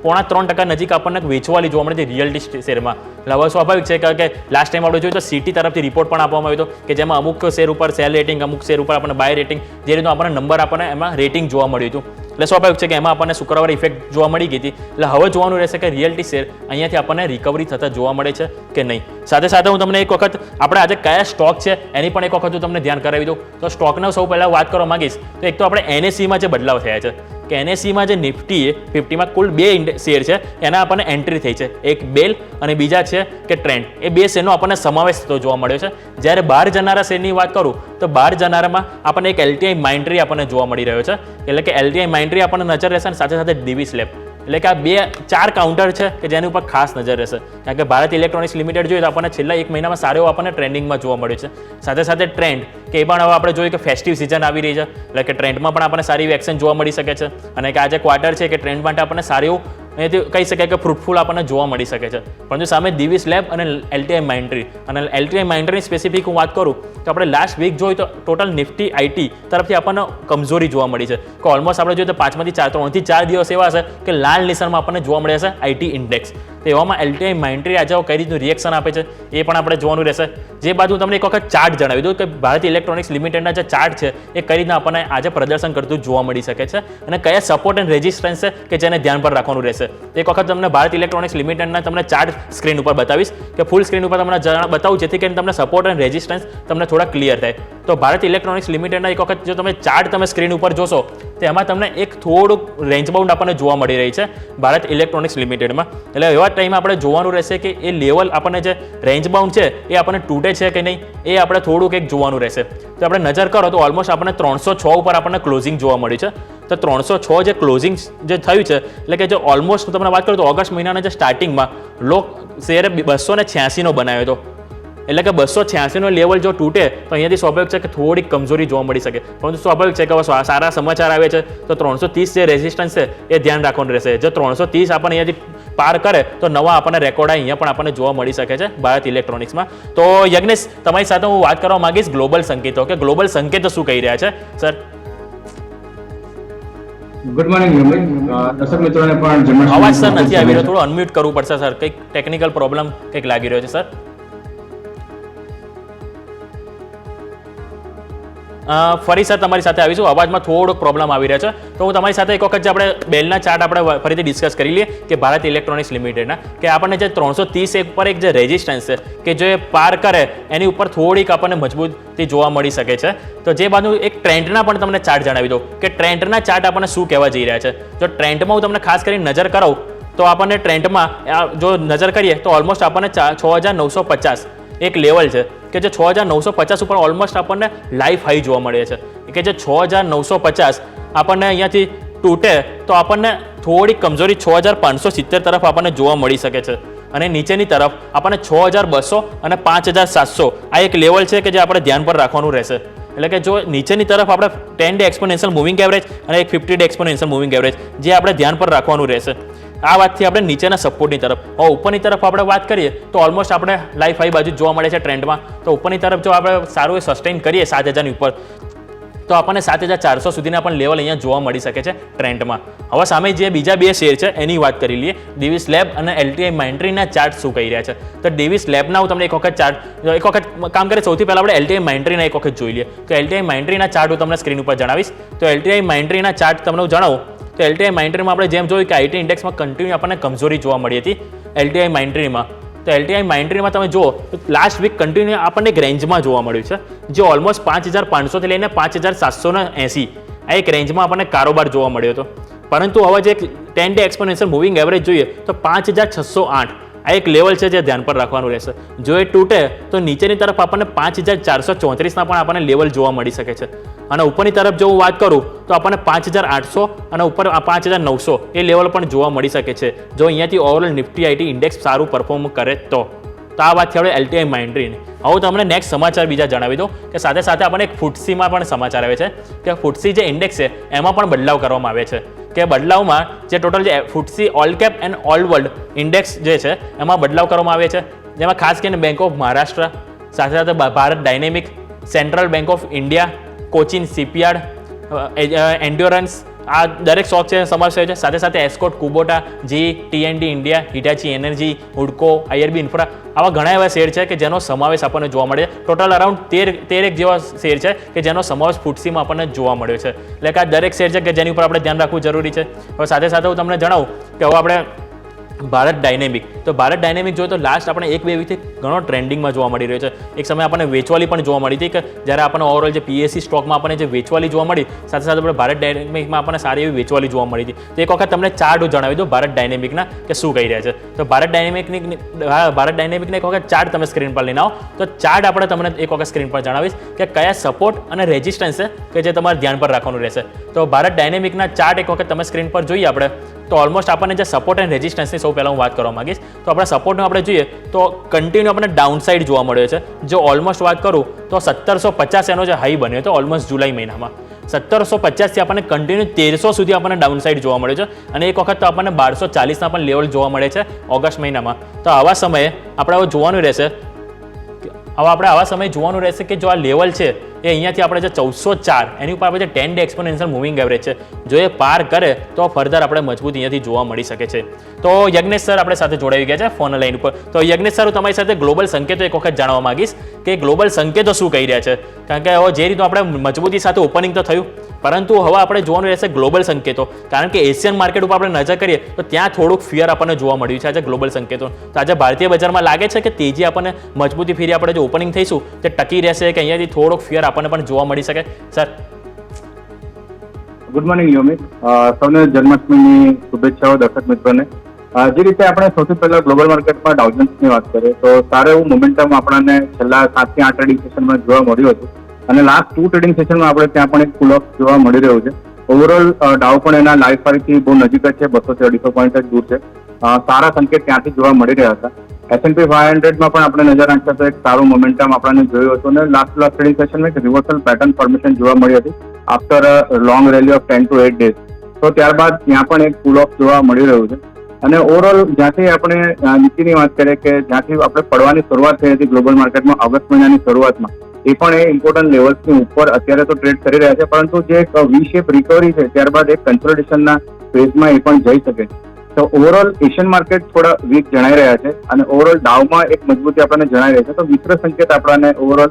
3% નજીક આપણને વેચવાલી જોવા મળી હતી રિયલ્ટી શેરમાં. એટલે હવે સ્વાભાવિક છે કે લાસ્ટ ટાઈમ આપણે જોયું તો સિટી તરફથી રિપોર્ટ પણ આપવામાં આવ્યો હતો કે જેમાં અમુક શેર ઉપર સેલ રેટિંગ, અમુક શેર ઉપર આપણને બાય રેટિંગ, જે રીતનું આપણને નંબર આપણને એમાં રેટિંગ જોવા મળ્યું હતું. એટલે સ્વાભાવિક છે કે એમાં આપણને શુક્રવારે ઇફેક્ટ જોવા મળી ગઈ હતી. એટલે હવે જોવાનું રહેશે કે રિયલ્ટી શેર અહીંયાથી આપણને રિકવરી થતા જોવા મળે છે કે નહીં. સાથે સાથે હું તમને એક વખત આપણે આજે કયા સ્ટોક છે એની પણ એક વખત હું તમને ધ્યાન કરાવી દઉં. તો સ્ટોકનો સૌ પહેલાં વાત કરવા માંગીશ તો એક તો આપણે એનએસસીમાં જે બદલાવ થયા છે કે એનએસસીમાં જે નિફ્ટી 50માં કુલ 2 શેર છે એના આપણને એન્ટ્રી થઈ છે, એક બેલ અને બીજા છે કે ટ્રેન્ડ. એ 2 શેરનો આપણને સમાવેશ થતો જોવા મળ્યો છે. જ્યારે બહાર જનારા શેરની વાત કરું તો બહાર જનારામાં આપણને એક એલટીઆઈ માઇન્ડટ્રી આપણને જોવા મળી રહ્યો છે. એટલે કે એલટીઆઈ માઇન્ડટ્રી આપણને નજર રહેશે અને સાથે સાથે ડીવી સ્લેબ. એટલે કે આ 4 કાઉન્ટર છે કે જેની ઉપર ખાસ નજર રહેશે. કારણ કે ભારત ઇલેક્ટ્રોનિક્સ લિમિટેડ જોઈએ તો આપણને છેલ્લા 1 મહિનામાં સારો એવો આપણને ટ્રેન્ડિંગમાં જોવા મળ્યું છે. સાથે સાથે ટ્રેન્ડ કે એ પણ હવે આપણે જોઈએ કે ફેસ્ટિવ સિઝન આવી રહી છે, એટલે કે ટ્રેન્ડમાં પણ આપણને સારી એવી એક્શન જોવા મળી શકે છે. અને કે આજે ક્વાર્ટર છે કે ટ્રેન્ડ માટે આપણને સારું એવું અહીંયાથી કહી શકાય કે ફ્રૂટફુલ આપણને જોવા મળી શકે છે. પરંતુ સામે ડીવી સ્લેબ અને એલટીઆઈ માઇન્ડટ્રી, અને એલટીઆઈ માઇન્ડટ્રીની સ્પેસિફિક હું વાત કરું તો આપણે લાસ્ટ વીક જોઈએ તો ટોટલ નિફ્ટી આઈટી તરફથી આપણને કમજોરી જોવા મળી છે કે ઓલમોસ્ટ આપણે જોઈએ તો 3 થી 4 દિવસ એવા હશે કે લાલ નિશાનમાં આપણને જોવા મળે છે આઈટી ઇન્ડેક્સ. તો એવામાં એલટીઆઈ માઇન્ડટ્રી આજે કઈ રીતનું રિએક્શન આપે છે એ પણ આપણે જોવાનું રહેશે. જે બાદ હું તમને એક વખત ચાર્ટ જણાવી દઉં કે ભારત ઇલેક્ટ્રોનિક્સ લિમિટેડના જે ચાર્ટ છે એ કઈ રીતના આપણને આજે પ્રદર્શન કરતું જોવા મળી શકે છે અને કયા સપોર્ટ એન્ડ રેઝિસ્ટન્સ છે કે જેને ધ્યાન પર રાખવાનું રહેશે. એક વખત તમને ભારત ઇલેક્ટ્રોનિક્સ લિમિટેડના તમને ચાર્ટ સ્ક્રીન ઉપર બતાવીશ કે ફૂલ સ્ક્રીન ઉપર તમને બતાવું જેથી કરીને તમને સપોર્ટ એન્ડ રેઝિસ્ટન્સ તમને થોડા ક્લિયર થાય. તો ભારત ઇલેક્ટ્રોનિક્સ લિમિટેડના એક વખત જો તમે ચાર્ટ તમે સ્ક્રીન ઉપર જોશો તો એમાં તમને એક થોડુંક રેન્જ બાઉન્ડ આપણને જોવા મળી રહી છે ભારત ઇલેક્ટ્રોનિક્સ લિમિટેડમાં. એટલે એવા ટાઈમે આપણે જોવાનું રહેશે કે એ લેવલ આપણને જે રેન્જ બાઉન્ડ છે એ આપણને તૂટે છે કે નહીં, એ આપણે થોડુંક એક જોવાનું રહેશે. તો આપણે નજર કરો તો ઓલમોસ્ટ આપણને 306 ઉપર આપણને ક્લોઝિંગ જોવા મળ્યું છે. તો 306 જે ક્લોઝિંગ જે થયું છે એટલે કે જે ઓલમોસ્ટ તમને વાત કરું તો ઓગસ્ટ મહિનાના જે સ્ટાર્ટિંગમાં લો શેરે 286 બનાવ્યો હતો. એટલે કે 286 લેવલ જો તૂટે તો અહીંયાથી સ્વાભાવિક છે કે થોડીક કમજોરી જોવા મળી શકે. પરંતુ સ્વાભાવિક છે કે હવે સારા સમાચાર આવે છે તો 330 જે રેઝિસ્ટન્સ છે એ ધ્યાન રાખવાનું રહેશે. જો 330 આપણને અહીંયાથી પાર કરે તો નવા આપણને રેકોર્ડ અહીંયા પણ આપણને જોવા મળી શકે છે ભારત ઇલેક્ટ્રોનિક્સમાં. તો યજ્ઞેશ, તમારી સાથે હું વાત કરવા માંગીશ ગ્લોબલ સંકેતો, કે ગ્લોબલ સંકેતો શું કહી રહ્યા છે સર? ગુડ મોર્નિંગ દર્શક મિત્રોને પણ જન્માષ્ટમી અવાજ સર નથી આવી રહ્યો, થોડું અનમ્યુટ કરવું પડશે સર. કંઈક ટેકનિકલ પ્રોબ્લેમ કંઈક લાગી રહ્યો છે સર. ફરી સર તમારી સાથે આવીશું. અવાજમાં થોડોક પ્રોબ્લેમ આવી રહ્યો છે. તો હું તમારી સાથે એક વખત જે આપણે બેલના ચાર્ટ આપણે ફરીથી ડિસ્કસ કરી લઈએ કે ભારત ઇલેક્ટ્રોનિક્સ લિમિટેડના, કે આપણને જે 330 ઉપર એક જે રેઝિસ્ટન્સ છે કે જે પાર કરે એની ઉપર થોડીક આપણને મજબૂતી જોવા મળી શકે છે. તો જે બાજુ એક ટ્રેન્ડના પણ તમને ચાર્ટ જણાવી દો કે ટ્રેન્ડના ચાર્ટ આપણને શું કહેવા જઈ રહ્યા છે. જો ટ્રેન્ડમાં હું તમને ખાસ કરીને નજર કરાવું તો આપણને ટ્રેન્ડમાં જો નજર કરીએ તો ઓલમોસ્ટ આપણને 6950 એક લેવલ છે કે જે 6950 ઉપર ઓલમોસ્ટ આપણને લાઈફ હાઈ જોવા મળે છે. કે જે 6950 આપણને અહીંયાથી તૂટે તો આપણને થોડી કમજોરી 6570 તરફ આપણને જોવા મળી શકે છે. અને નીચેની તરફ આપણને 6200 અને 5700 આ એક લેવલ છે કે જે આપણે ધ્યાન પર રાખવાનું રહેશે. એટલે કે જો નીચેની તરફ આપણે 10 ડે એક્સપોનેન્શિયલ મૂવિંગ એવરેજ અને એક 50 ડે એક્સપોનેન્શિયલ મૂવિંગ એવરેજ જે આપણે ધ્યાન પર રાખવાનું રહેશે. આ વાતથી આપણે નીચેના સપોર્ટની તરફ. હવે ઉપરની તરફ આપણે વાત કરીએ તો ઓલમોસ્ટ આપણે લાઈફ હાઈ બાજુ જોવા મળે છે ટ્રેન્ડમાં. તો ઉપરની તરફ જો આપણે સારું એ સસ્ટેન કરીએ 7000ની ઉપર તો આપણને 7400 સુધીના પણ લેવલ અહીંયા જોવા મળી શકે છે ટ્રેન્ડમાં. હવે સામે જે બીજા બે શેર છે એની વાત કરી લઈએ. ડિવિસ લેબ અને LTI માઇન્ટ્રીના ચાર્ટ શું કહી રહ્યા છે. તો ડિવિસ લેબના હું તમને એક વખત કામ કરે સૌથી પહેલાં આપણે LTI માઇન્ટ્રીના એક વખત જોઈ લઈએ. તો LTI માઇન્ટ્રીના ચાર્ટ હું તમને સ્ક્રીન ઉપર જણાવીશ. તો LTI માઇન્ટ્રીના ચાર્ટ તમને હું જણાવું તો LTI માઇન્ટ્રીમાં આપણે જેમ જોયું કે IT ઇન્ડેક્સમાં કન્ટિન્યુ આપણને કમજોરી જોવા મળી હતી LTI માઇન્ટ્રીમાં. તો LTI માઇન્ટ્રીમાં તમે જુઓ તો લાસ્ટ વીક કન્ટિન્યુ આપણને એક રેન્જમાં જોવા મળ્યું છે જે ઓલમોસ્ટ 5500 થી લઈને 5780 આ એક રેન્જમાં આપણને કારોબાર જોવા મળ્યો હતો. પરંતુ હવે જે 10 ડે એક્સપોનેન્શિયલ મૂવિંગ એવરેજ જોઈએ તો 5608 આ એક લેવલ છે જે ધ્યાન પર રાખવાનું રહેશે. જો એ તૂટે તો નીચેની તરફ આપણને 5434ના પણ આપણને લેવલ જોવા મળી શકે છે. અને ઉપરની તરફ જો હું વાત કરું તો આપણને 5800 અને ઉપર 5900 એ લેવલ પણ જોવા મળી શકે છે જો અહીંયાથી ઓવરઓલ નિફ્ટી IT ઇન્ડેક્સ સારું પરફોર્મ કરે તો. તો આ વાત છે આપણે LTI માઇન્ટ્રીની. હવે તમને નેક્સ્ટ સમાચાર બીજા જણાવી દઉં કે સાથે સાથે આપણને એક ફૂટસીમાં પણ સમાચાર આવે છે કે ફૂટસી જે ઇન્ડેક્સ છે એમાં પણ બદલાવ કરવામાં આવે છે. કે બદલાવમાં જે ટોટલ જે FTSE all cap and all world index જે છે એમાં બદલાવ કરવામાં આવે છે. જેમાં ખાસ કરીને બેંક ઓફ મહારાષ્ટ્ર, સાથે સાથે Bharat dynamic, central bank of India, Cochin shipyard, endurance આ દરેક સ્ટોક છે સમાવેશ થયો છે. સાથે સાથે એસ્કોટ, કુબોટા, જી, TND India, Hitachi energy, હુડકો, IRB infra આવા ઘણા એવા શેર છે કે જેનો સમાવેશ આપણને જોવા મળે છે. ટોટલ અરાઉન્ડ 13 જેવા શેર છે કે જેનો સમાવેશ ફૂટસીમાં આપણને જોવા મળ્યો છે. એટલે કે આ દરેક શેર છે કે જેની ઉપર આપણે ધ્યાન રાખવું જરૂરી છે. હવે સાથે સાથે હું તમને જણાવું કે હવે આપણે ભારત ડાયનેમિક, તો ભારત ડાયનેમિક જોઈએ તો લાસ્ટ આપણે 1-2 વીકથી ઘણો ટ્રેન્ડિંગમાં જોવા મળી રહ્યો છે. એક સમય આપણને વેચવાલી પણ જોવા મળી હતી કે જ્યારે આપણને ઓવરઓલ જે PSE સ્ટોકમાં આપણને જે વેચવાલી જોવા મળી સાથે સાથે આપણે ભારત ડાયનેમિકમાં આપણને સારી એવી વેચવાલી જોવા મળી હતી. તો એક વખત તમને ચાર્ટ જણાવી દો ભારત ડાયનેમિકના કે શું કહી રહ્યા છે. તો ભારત ડાયનેમિકને એક વખત ચાર્ટ તમે સ્ક્રીન પર લઈને આવો તો ચાર્ટ આપણે તમને એક વખત સ્ક્રીન પર જણાવીશ કે કયા સપોર્ટ અને રેઝિસ્ટન્સ છે કે જે તમારે ધ્યાન પર રાખવાનું રહેશે. તો ભારત ડાયનેમિકના ચાર્ટ એક વખત તમે સ્ક્રીન પર જોઈએ આપણે તો ઓલમોસ્ટ આપણને જે સપોર્ટ એન્ડ રેઝિસ્ટન્સની સૌ પહેલાં હું વાત કરવા માંગીશ. તો આપણે સપોર્ટનો આપણે જોઈએ તો કન્ટિન્યુ આપણને ડાઉન સાઇડ જોવા મળ્યો છે. જો ઓલમોસ્ટ વાત કરું તો 1750 એનો જે હાઈ બન્યો હતો ઓલમોસ્ટ જુલાઈ મહિનામાં 1750થી આપણને કન્ટિન્યુ 1300 સુધી આપણને ડાઉન સાઇડ જોવા મળ્યો છે. અને એક વખત તો આપણને 1240ના પણ લેવલ જોવા મળે છે ઓગસ્ટ મહિનામાં. તો આવા સમયે આપણે હવે જોવાનું રહેશે કે જો આ લેવલ છે એ અહીંયાથી આપણે જે 1404 એની ઉપર આપણે જે 10 ડે એક્સપોનેન્શિયલ મૂવિંગ એવરેજ છે જો એ પાર કરે તો ફર્ધર આપણે મજબૂત અહીંયાથી જોવા મળી શકે છે. તો યજ્ઞેશ સર આપણે સાથે જોડાઈ ગયા છે ફોન લાઈન ઉપર. તો યજ્ઞેશ સર હું તમારી સાથે ગ્લોબલ સંકેતો એક વખત જાણવા માંગીશ કે ગ્લોબલ સંકેતો શું કહી રહ્યા છે. કારણ કે હવે જે રીતનું આપણે મજબૂતી સાથે ઓપનિંગ તો થયું પરંતુ હવે આપણે જોવાનું રહેશે ગ્લોબલ સંકેતો. કારણ કે એશિયન માર્કેટ ઉપર આપણે નજર કરીએ તો ત્યાં થોડુંક ફિયર આપણને જોવા મળ્યું છે આજે ગ્લોબલ સંકેતો. તો આજે ભારતીય બજારમાં લાગે છે કે તેજી આપણને મજબૂતી ફેરી આપણે જો ઓપનિંગ થઈશું તે ટકી રહેશે કે અહીંયાથી થોડોક ફિયર આપણને પણ જોવા મળી શકે સર? ગુડ મોર્નિંગ યોમિત, સૌને જન્માષ્ટમીની શુભેચ્છાઓ દર્શક મિત્રોને. જે રીતે આપણે સૌથી પહેલા ગ્લોબલ માર્કેટમાં ડાઉજન્સની વાત કરીએ તો સારું એવું મોમેન્ટમ આપણને છેલ્લા 7 થી 8 ટ્રેડિંગ સેશનમાં જોવા મળ્યું હતું અને લાસ્ટ 2 ટ્રેડિંગ સેશનમાં આપણે ત્યાં પણ એક પુલ ઓફ જોવા મળી રહ્યું છે. ઓવરઓલ ડાઉ પણ એના લાઈફ હાઈથી બહુ નજીક જ છે, 200-250 પોઈન્ટ જ દૂર છે. સારા સંકેત ત્યાંથી જોવા મળી રહ્યા હતા. S&P 500 માં પણ આપણે નજર નાખીએ તો એક સારું મોમેન્ટમ આપણને જોયું હતું અને લાસ્ટ ટ્રેડિંગ સેશનમાં એક રિવર્સલ પેટર્ન ફોર્મેશન જોવા મળી હતી after long rally of 10 to 8 days. તો ત્યારબાદ ત્યાં પણ એક પુલ ઓફ જોવા મળી રહ્યું છે અને ઓવરઓલ જ્યાંથી આપણે નીચેની વાત કરીએ કે જ્યાંથી આપણે પડવાની શરૂઆત થઈ હતી ગ્લોબલ માર્કેટમાં ઓગસ્ટ મહિનાની શરૂઆતમાં, એ પણ એ ઇમ્પોર્ટન્ટ લેવલ્સની ઉપર અત્યારે તો ટ્રેડ કરી રહ્યા છે, પરંતુ જે એક વી શેપ રિકવરી છે ત્યારબાદ એક કન્સોલિડેશનના ફેઝમાં એ પણ જઈ શકે છે. તો ઓવરઓલ એશિયન માર્કેટ થોડા વીક જણાઈ રહ્યા છે અને ઓવરઓલ ડાઉમાં એક મજબૂતી આપણને જણાઈ રહી છે. તો મિશ્ર સંકેત આપણને ઓવરઓલ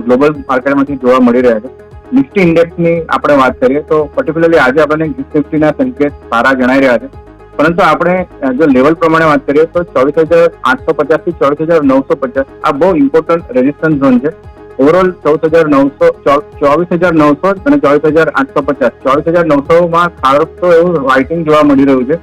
ગ્લોબલ માર્કેટમાંથી જોવા મળી રહ્યા છે. નિફ્ટી ઇન્ડેક્સની આપણે વાત કરીએ તો પર્ટિક્યુલરલી આજે આપણને નિફ્ટીના સંકેત સારા જણાઈ રહ્યા છે, પરંતુ આપણે જો લેવલ પ્રમાણે વાત કરીએ તો 24,850 થી 24,950 આ બહુ ઇમ્પોર્ટન્ટ રેઝિસ્ટન્સ ઝોન છે. ઓવરઓલ 24,900 અને 24,850 24,900 ખાસ તો એવું રાઇટિંગ જોવા મળી રહ્યું છે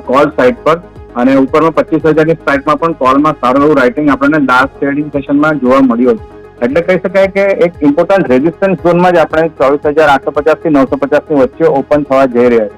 કોલ સાઇડ પર અને ઉપરમાં 25,000ની સ્ટ્રાઇકમાં પણ કોલમાં સારું એવું રાઇટિંગ આપણને લાસ્ટ ટ્રેડિંગ સેશનમાં જોવા મળ્યું હતું. એટલે કહી શકાય કે એક ઇમ્પોર્ટન્ટ રેઝિસ્ટન્સ ઝોનમાં જ આપણે 24,850 થી 950 ની વચ્ચે ઓપન થવા જઈ રહ્યા છે.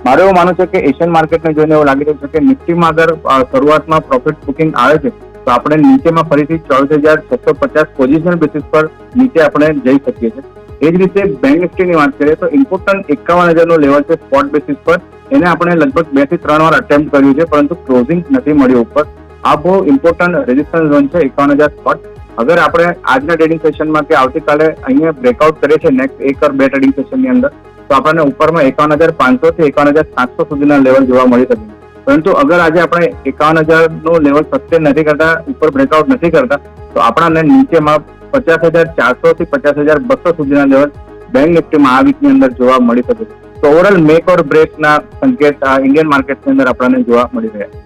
મારું એવું માનવું છે કે એશિયન માર્કેટને જોઈને એવું લાગી રહ્યું છે કે નિફ્ટીમાં અગર શરૂઆતમાં પ્રોફિટ બુકિંગ આવે છે તો આપણે નીચેમાં ફરીથી 24,650 પોઝિશનલ બેસિસ પર નીચે આપણે જઈ શકીએ છીએ. એ જ રીતે બેંક નિફ્ટીની વાત કરીએ તો ઇમ્પોર્ટન્ટ 51,000નું લેવલ છે સ્પોટ બેસિસ પર, એને આપણે લગભગ 2 થી 3 વાર અટેમ્પ્ટ કર્યું છે પરંતુ ક્લોઝિંગ નથી મળ્યું ઉપર. આ બહુ ઇમ્પોર્ટન્ટ રેઝિસ્ટન્સ ઝોન છે 51,000 સ્પોટ. અગર આપણે આજના ટ્રેડિંગ સેશનમાં કે આવતીકાલે અહીંયા બ્રેકઆઉટ કરીએ છીએ નેક્સ્ટ 1 or 2 ટ્રેડિંગ સેશનની અંદર તો આપણને ઉપરમાં 51,500 થી 51,700 સુધીના લેવલ જોવા મળી શકે. પરંતુ અગર આજે આપણે 51,000નું લેવલ સસ્ટેન નથી કરતા, ઉપર બ્રેકઆઉટ નથી કરતા, તો આપણને નીચેમાં 50,400 થી 50,200 સુધીના લેવલ બેંક નિફ્ટીમાં આ વીકની અંદર જોવા મળી શકે. તો ઓવરઓલ મેક ઓર બ્રેકના સંકેત ઇન્ડિયન માર્કેટની અંદર આપણને જોવા મળી રહ્યા છે.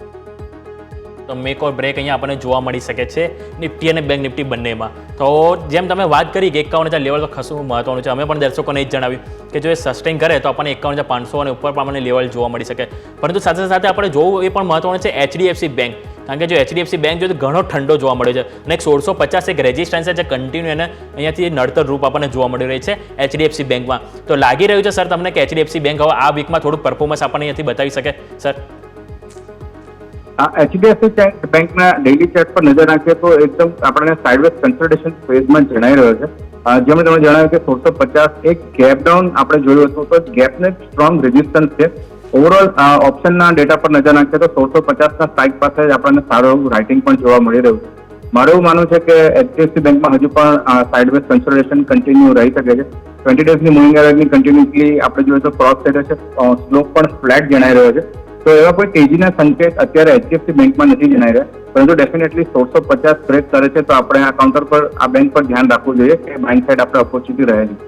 તો મેક ઓર બ્રેક અહીંયા આપણને જોવા મળી શકે છે નિફ્ટી અને બેંક નિફ્ટી બંનેમાં. તો જેમ તમે વાત કરી કે 51,000 લેવલ તો ખાસું મહત્વનું છે, અમે પણ દર્શકોને એ જ જણાવ્યું કે જો એ સસ્ટેન કરે તો આપણને 51,500 અને ઉપર પણ આપણને લેવલ જોવા મળી શકે. પરંતુ સાથે સાથે આપણે જોવું એ પણ મહત્વનું છે HDFC બેંક, કારણ કે જો HDFC બેંક જો ઘણો ઠંડો જોવા મળ્યો છે અને એક 1650 એક રેઝિસ્ટન્સ છે જે કન્ટિન્યુ એને અહીંયાથી નડતર રૂપ આપણને જોવા મળી રહી છે HDFC બેંકમાં. તો લાગી રહ્યું છે સર તમને કે HDFC બેંક હવે આ વીકમાં થોડુંક પરફોર્મન્સ આપણને અહીંયાથી બતાવી શકે સર? HDFC બેંકના ડેઇલી ચાર્ટ પર નજર નાખીએ તો એકદમ આપણને સાઇડવેઝ કન્સોલિડેશન ફેઝમાં જણાઈ રહ્યો છે. જેમ તમે જણાવ્યું કે 1650 એક ગેપ ડાઉન આપણે જોયું હતું તો ગેપને સ્ટ્રોંગ રેઝિસ્ટન્સ છે. ઓવરઓલ ઓપ્શનના ડેટા પર નજર નાખીએ તો 1650ના સ્ટ્રાઇક પાસે જ આપણને સારું એવું રાઇટિંગ પણ જોવા મળી રહ્યું છે. મારું એવું માનવું છે કે HDFC બેંકમાં હજુ પણ સાઇડવેઝ કન્સોલિડેશન કન્ટિન્યુ રહી શકે છે. 20 ડેઝની મૂવિંગ એવરેજની કન્ટિન્યુઅસલી આપણે જોઈએ તો ક્રોસ થઈ રહ્યો છે, સ્લોપ પણ ફ્લેટ જણાઈ રહ્યો છે. તો એવા કોઈ તેજીના સંકેત અત્યારે HDFC બેંકમાં નથી જણાઈ રહ્યા, પરંતુ ડેફિનેટલી 1650 બ્રેક કરે છે તો આપણે આ કાઉન્ટર પર આ બેંક પર ધ્યાન રાખવું જોઈએ કે બાઇંગ સાઇડ આપણે ઓપોર્ચ્યુનિટી રહેલી.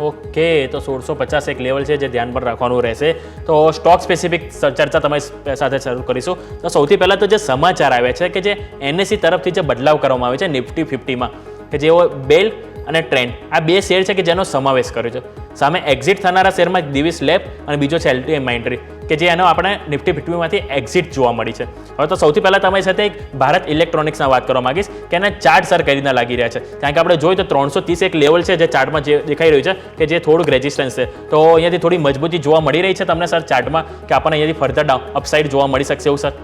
ઓકે, તો 1650 એક લેવલ છે જે ધ્યાન પર રાખવાનું રહેશે. તો સ્ટોક સ્પેસિફિક ચર્ચા તમારી સાથે શરૂ કરીશું. તો સૌથી પહેલાં તો જે સમાચાર આવ્યા છે કે જે NSE તરફથી જે બદલાવ કરવામાં આવે છે નિફ્ટી 50માં કે જેઓ બેલ અને ટ્રેન્ડ આ બે શેર છે કે જેનો સમાવેશ કર્યો છે. સામે એક્ઝિટ થનારા શેરમાં દિવિસ લેબ અને બીજો છે LTI માઇન્ડરી કે જે એનો આપણે નિફ્ટી 50માંથી એક્ઝિટ જોવા મળી છે. હવે તો સૌથી પહેલાં તમારી સાથે એક ભારત ઇલેક્ટ્રોનિક્સના વાત કરવા માંગીશ કે એના ચાર્ટ સર કઈ રીતના લાગી રહ્યા છે, કારણ કે આપણે જોઈએ તો 330 એક લેવલ છે જે ચાર્ટમાં જે દેખાઈ રહ્યું છે કે જે થોડુંક રેઝિસ્ટન્સ છે. તો અહીંયાથી થોડી મજબૂતી જોવા મળી રહી છે તમને સર ચાર્ટમાં કે આપણને અહીંયાથી ફર્ધર ડાઉન અપસાઇડ જોવા મળી શકશે એવું સર?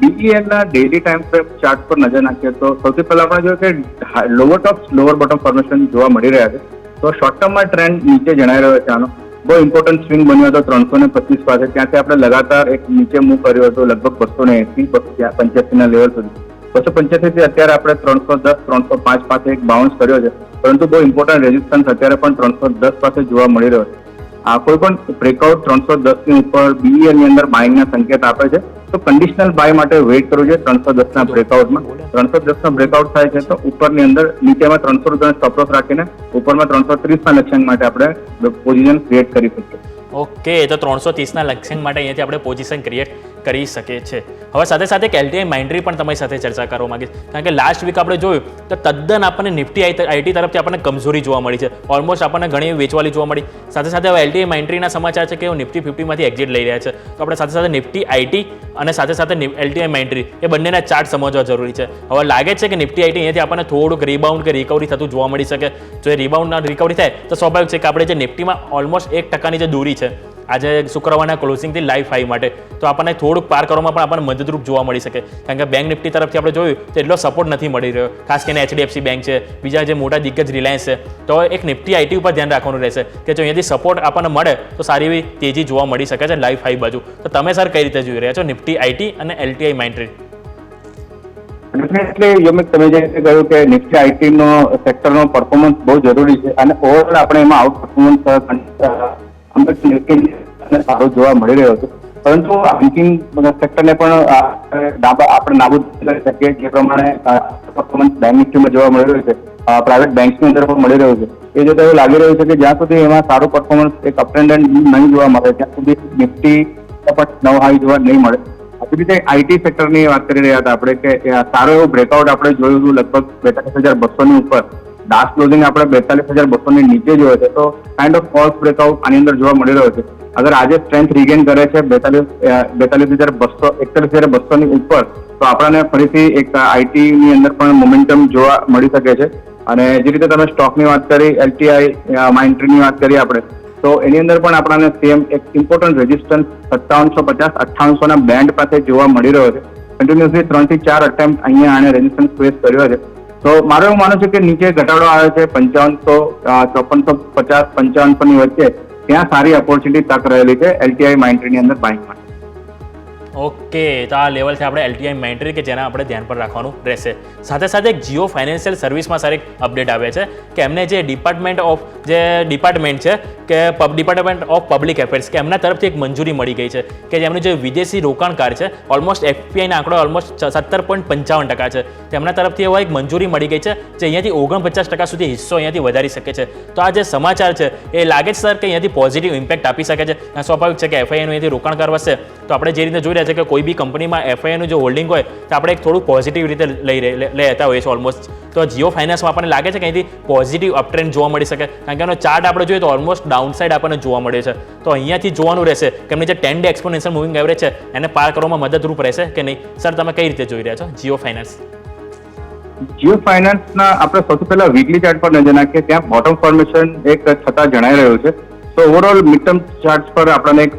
BELના ડેઇલી ટાઈમ ફ્રેમ ચાર્ટ પર નજર નાખીએ તો સૌથી પહેલા આપણે જોઈએ કે lower top lower bottom formation જોવા મળી રહ્યા છે. તો શોર્ટ ટર્મમાં ટ્રેન્ડ નીચે જણાઈ રહ્યો છે. આનો બહુ ઇમ્પોર્ટન્ટ સ્વિંગ બન્યો હતો 325 પાસે, ત્યાંથી આપણે લગાતાર એક નીચે મૂવ કર્યો હતો લગભગ 280-285ના લેવલ સુધી. 285 થી અત્યારે આપણે 310-305 પાસે એક બાઉન્સ કર્યો છે, પરંતુ બહુ ઇમ્પોર્ટન્ટ રેઝિસ્ટન્સ અત્યારે પણ 310 પાસે જોવા મળી રહ્યો છે. કોઈ પણ બ્રેકઆઉટ 310ની ઉપર BELની અંદર બાઇંગના સંકેત આપે છે તો કન્ડિશનલ બાય માટે વેઇટ કરવું છે. 310ના બ્રેકઆઉટમાં 310ના બ્રેકઆઉટ થાય છે તો ઉપરની અંદર નીચેમાં 300 રૂપિયાનો સ્ટોપ લોસ રાખીને ઉપરમાં 330ના લક્ષ્યાંક માટે આપણે પોઝિશન ક્રિએટ કરી શકીએ. ઓકે, તો 330ના લક્ષ્યાંક માટે અહીંયાથી આપણે પોઝિશન ક્રિએટ કરી શકે છે. હવે સાથે સાથે એક LTI Mindtree પણ તમારી સાથે ચર્ચા કરવા માંગીશ, કારણ કે લાસ્ટ વીક આપણે જોયું તો તદ્દન આપણને નિફ્ટી આઈટી તરફથી આપણને કમજોરી જોવા મળી છે. ઓલમોસ્ટ આપણને ઘણી વેચવાલી જોવા મળી. સાથે સાથે હવે LTI Mindtreeના સમાચાર છે કે એઓ નિફ્ટી 50માંથી એક્ઝિટ લઈ રહ્યા છે. તો આપણે સાથે સાથે નિફ્ટી આઈટી અને સાથે સાથે LTI Mindtree એ બંનેના ચાર્ટ સમજવા જરૂરી છે. હવે લાગે છે કે નિફ્ટી આઈટી અહીંયાથી આપણને થોડુંક રિબાઉન્ડ કે રિકવરી થતું જોવા મળી શકે. જો એ રિબાઉન્ડ રિકવરી થાય તો સ્વાભાવિક છે કે આપણે જે નિફ્ટીમાં ઓલમોસ્ટ 1% જે દૂરી છે આજે શુક્રવારના ક્લોઝિંગથી લાઈવ હાઈ માટે, તો આપણને થોડુંક પાર કરવામાં પણ આપણને મદદરૂપ જોવા મળી શકે. કારણ કે બેંક નિફ્ટી તરફથી આપણે જોયું તો એટલો સપોર્ટ નથી મળી રહ્યો, ખાસ કરીને HDFC બેંક છે, બીજા જે મોટા દિગ્ગજ રિલાયન્સ છે. તો એક નિફ્ટી આઈટી ઉપર ધ્યાન રાખવાનું રહેશે કે જો અહીંયાથી સપોર્ટ આપણને મળે તો સારી એવી તેજી જોવા મળી શકે છે લાઈવ હાઈ બાજુ. તો તમે સર કઈ રીતે જોઈ રહ્યા છો નિફ્ટી આઈટી અને LTI Mindtree? ડેફિનેટલી યમિક, તમે જે કહ્યું કે નિફ્ટી આઈટી નો સેક્ટરનો પરફોર્મન્સ બહુ જરૂરી છે અને ઓવરઓલ આપણે એમાં આઉટ પરફોર્મન્સ સારો જોવા મળી રહ્યો છે. પરંતુ બેન્કિંગ સેક્ટરને પણ આપણે નાબૂદ કરી શકીએ જે પ્રમાણે પરફોર્મન્સ બેંક નિફ્ટીમાં જોવા મળી રહ્યું છે, પ્રાઇવેટ બેંક્સની અંદર પણ મળી રહ્યું છે. એ જોતા એવું લાગી રહ્યું છે કે જ્યાં સુધી એમાં સારું પરફોર્મન્સ એક અપ એન્ડ નહીં જોવા મળે ત્યાં સુધી નિફ્ટી પણ નવ હાઈ જોવા નહીં મળે. આવી રીતે આઈટી સેક્ટરની વાત કરી રહ્યા હતા આપણે કે સારો એવો બ્રેકઆઉટ આપણે જોયું હતું લગભગ 42,200 ઉપર. લાસ્ટ ક્લોઝિંગ આપણે 42,200 નીચે જોયો છે, તો કાઇન્ડ ઓફ ફોલ્સ બ્રેકઆઉટ આની અંદર જોવા મળી રહ્યો છે. અગર આજે સ્ટ્રેન્થ રિગેન કરે છે 42,200 ની ઉપર, તો આપણને ફરીથી એક આઈટી ની અંદર પણ મોમેન્ટમ જોવા મળી શકે છે. અને જે રીતે તમે સ્ટોકની વાત કરી, LTI Mindtree ની વાત કરી આપણે, તો એની અંદર પણ આપણને સેમ એક ઇમ્પોર્ટન્ટ રેઝિસ્ટન્સ 5750-5800 ના બેન્ડ પાસે જોવા મળી રહ્યો છે. કન્ટિન્યુઅસલી 3 થી 4 અટેમ્પ્ટ અહીંયા આને રેઝિસ્ટન્સ ફેસ કર્યો છે. તો મારું એવું માનવું છે કે નીચે ઘટાડો આવે છે 5500, 5450-5500 ની વચ્ચે, ત્યાં સારી ઓપોર્ચ્યુનિટી તક રહેલી છે LTI Mindtree ની અંદર બાઇંગ માટે. ઓકે, તો આ લેવલ છે આપણે LTI Mindtree કે જેના આપણે ધ્યાન પર રાખવાનું રહેશે. સાથે સાથે એક જીઓ ફાઇનાન્શિયલ સર્વિસમાં સર એક અપડેટ આવે છે કે એમને જે ડિપાર્ટમેન્ટ ઓફ પબ્લિક એફેર્સ કે એમના તરફથી એક મંજૂરી મળી ગઈ છે કે જેમનું જે વિદેશી રોકાણકાર છે, ઓલમોસ્ટ FPIના આંકડો ઓલમોસ્ટ 17.55% છે. તેમના તરફથી એવા એક મંજૂરી મળી ગઈ છે જે અહીંયાથી 49% સુધી હિસ્સો અહીંયાથી વધારી શકે છે. તો આ જે સમાચાર છે એ લાગે છે સર કે અહીંયાથી પોઝિટિવ ઇમ્પેક્ટ આપી શકે છે. સ્વાભાવિક છે કે FIIનું અહીંયાથી રોકાણકાર વધશે તો આપણે જે રીતે જોઈ રહ્યા છે કે કોઈ બી કંપનીમાં FIIનું જે હોલ્ડિંગ હોય તો આપણે એક થોડું પોઝિટિવ રીતે લેતા હોઈએ છીએ ઓલમોસ્ટ. તો જીઓ ફાઇનાન્સમાં આપણને લાગે છે કે અહીંથી પોઝિટિવ અપટ્રેન્ડ જોવા મળી શકે, કારણ કે એનો ચાર્ટ આપણે જોઈએ તો ઓલમોસ્ટ ડાઉન સાઇડ આપણને જોવા મળે છે. તો અહીંયાથી જોવાનું રહેશે કે એમની જે 10 ડે એક્સપોનેન્શિયલ મૂવિંગ એવરેજ છે એને પાર કરવામાં મદદરૂપ રહેશે કે નહીં. સર તમે કઈ રીતે જોઈ રહ્યા છો જીઓ ફાઇનાન્સ? જીઓ ફાઇનાન્સના આપણે સૌથી પહેલા વીકલી ચાર્ટ પર નજર નાખીએ, ત્યાં બોટમ ફોર્મેશન એક થતા જણાઈ રહ્યું છે. તો ઓવરઓલ મિડ ટર્મ ચાર્ટ પર આપણને એક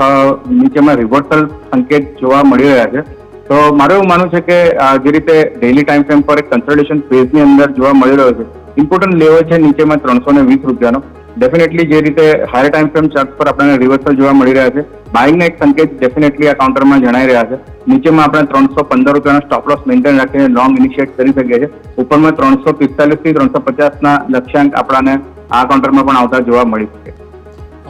નીચેમાં રિવર્સલ સંકેત જોવા મળી રહ્યા છે. તો મારું એવું માનવું છે કે જે રીતે ડેઇલી ટાઈમ ફ્રેમ પર એક કન્સોલિડેશન ફેઝની અંદર જોવા મળી રહ્યો છે, ઇમ્પોર્ટન્ટ લેવલ છે નીચેમાં 320 રૂપિયાનો. ડેફિનેટલી જે રીતે હાયર ટાઈમ ફ્રેમ ચાર્ટ પર આપણને રિવર્સલ જોવા મળી રહ્યા છે, બાઇંગના એક સંકેત ડેફિનેટલી આ કાઉન્ટરમાં જણાઈ રહ્યા છે. નીચેમાં આપણે 315 રૂપિયાનો સ્ટોપ લોસ મેન્ટેન રાખીને લોંગ ઇનિશિએટ કરી શકીએ છીએ. ઉપરમાં 345 થી 350 ના લક્ષ્યાંક આપણને આ કાઉન્ટરમાં પણ આવતા જોવા મળી શકે.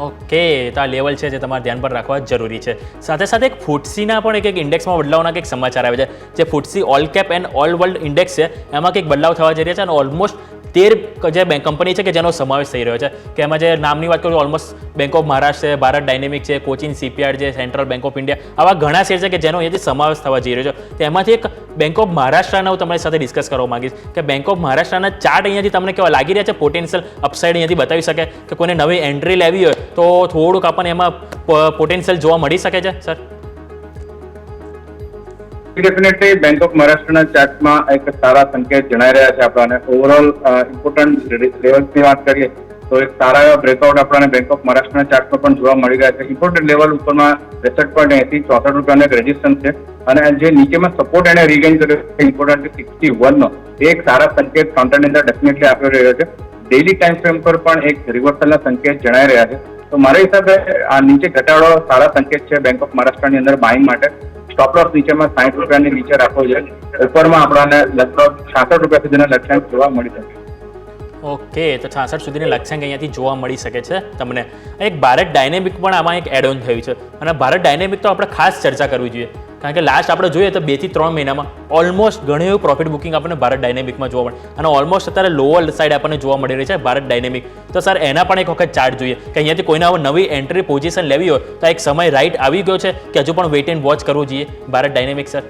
ઓકે, તો આ લેવલ છે જે તમારે ધ્યાન પર રાખવા જરૂરી છે. સાથે સાથે એક ફૂટસીના પણ એક ઇન્ડેક્સમાં બદલાવના કંઈક સમાચાર આવે છે. જે FTSE all cap and all world index છે એમાં કંઈક બદલાવ થવા જઈ રહ્યા છે અને ઓલમોસ્ટ 13 જે બેંક કંપની છે કે જેનો સમાવેશ થઈ રહ્યો છે, કે એમાં જે નામની વાત કરું ઓલમોસ્ટ બેંક ઓફ મહારાષ્ટ્ર છે, ભારત ડાયનેમિક છે, કોચિન શિપયાર્ડ છે, સેન્ટ્રલ બેંક ઓફ ઇન્ડિયા, આવા ઘણા શેર છે કે જેનો અહીંયાથી સમાવેશ થવા જઈ રહ્યો છે. તેમાંથી એક બેંક ઓફ મહારાષ્ટ્રના હું તમારી સાથે ડિસ્કસ કરવા માંગીશ કે બેંક ઓફ મહારાષ્ટ્રના ચાર્ટ અહીંયાથી તમને કેવા લાગી રહ્યા છે, પોટેન્શિયલ અપસાઇડ અહીંયાથી બતાવી શકે કે કોઈને નવી એન્ટ્રી લેવી હોય તો થોડુંક આપણને એમાં પોટેન્શિયલ જોવા મળી શકે છે સર? ડેફિનેટલી બેંક ઓફ મહારાષ્ટ્રના ચાર્ટમાં એક સારા સંકેત જણાઈ રહ્યા છે આપણને. ઓવરઓલ ઇમ્પોર્ટન્ટ લેવલ્સની વાત કરીએ તો એક સારા એવા બ્રેકઆઉટ આપણને બેંક ઓફ મહારાષ્ટ્રના ચાર્ટમાં પણ જોવા મળી રહ્યા છે. ઇમ્પોર્ટન્ટ લેવલ ઉપરમાં 63.80, 64 રૂપિયાનો એક રેઝિસ્ટન્સ છે અને જે નીચેમાં સપોર્ટ એને રીગેન કર્યો છે ઇમ્પોર્ટન્ટ 61 નો, એક સારા સંકેત કાઉન્ટરની અંદર ડેફિનેટલી આપી રહ્યો છે. ડેઇલી ટાઈમ ફ્રેમ પર પણ એક રિવર્સલના સંકેત જણાઈ રહ્યા છે. તો મારા હિસાબે આ નીચે ઘટાડો સારા સંકેત છે બેંક ઓફ મહારાષ્ટ્રની અંદર બાઇંગ માટે. સ્ટોપ લોસ નીચેમાં 60 રૂપિયાની નીચે રાખવો જોઈએ. ઉપરમાં આપણને લગભગ 66 રૂપિયા સુધીના લક્ષ્યાંક જોવા મળી શકે. ઓકે, તો 66 સુધીની લક્ષ્યાંક અહીંયાથી જોવા મળી શકે છે તમને. એક ભારત ડાયનેમિક પણ આમાં એક એડ ઓન થયું છે અને ભારત ડાયનેમિક તો આપણે ખાસ ચર્ચા કરવી જોઈએ કારણ કે લાસ્ટ આપણે જોઈએ તો 2 થી 3 મહિનામાં ઓલમોસ્ટ ઘણું એવું પ્રોફિટ બુકિંગ આપણને ભારત ડાયનેમિકમાં જોવા મળે અને ઓલમોસ્ટ અત્યારે લોઅર સાઈડ આપણને જોવા મળી રહી છે ભારત ડાયનેમિક. તો સર એના પણ એક વખત ચાર્ટ જોઈએ કે અહીંયાથી કોઈને હવે નવી એન્ટ્રી પોઝિશન લેવી હોય તો એક સમય રાઈટ આવી ગયો છે કે હજુ પણ વેઇટ એન્ડ વોચ કરવું જોઈએ ભારત ડાયનેમિક સર?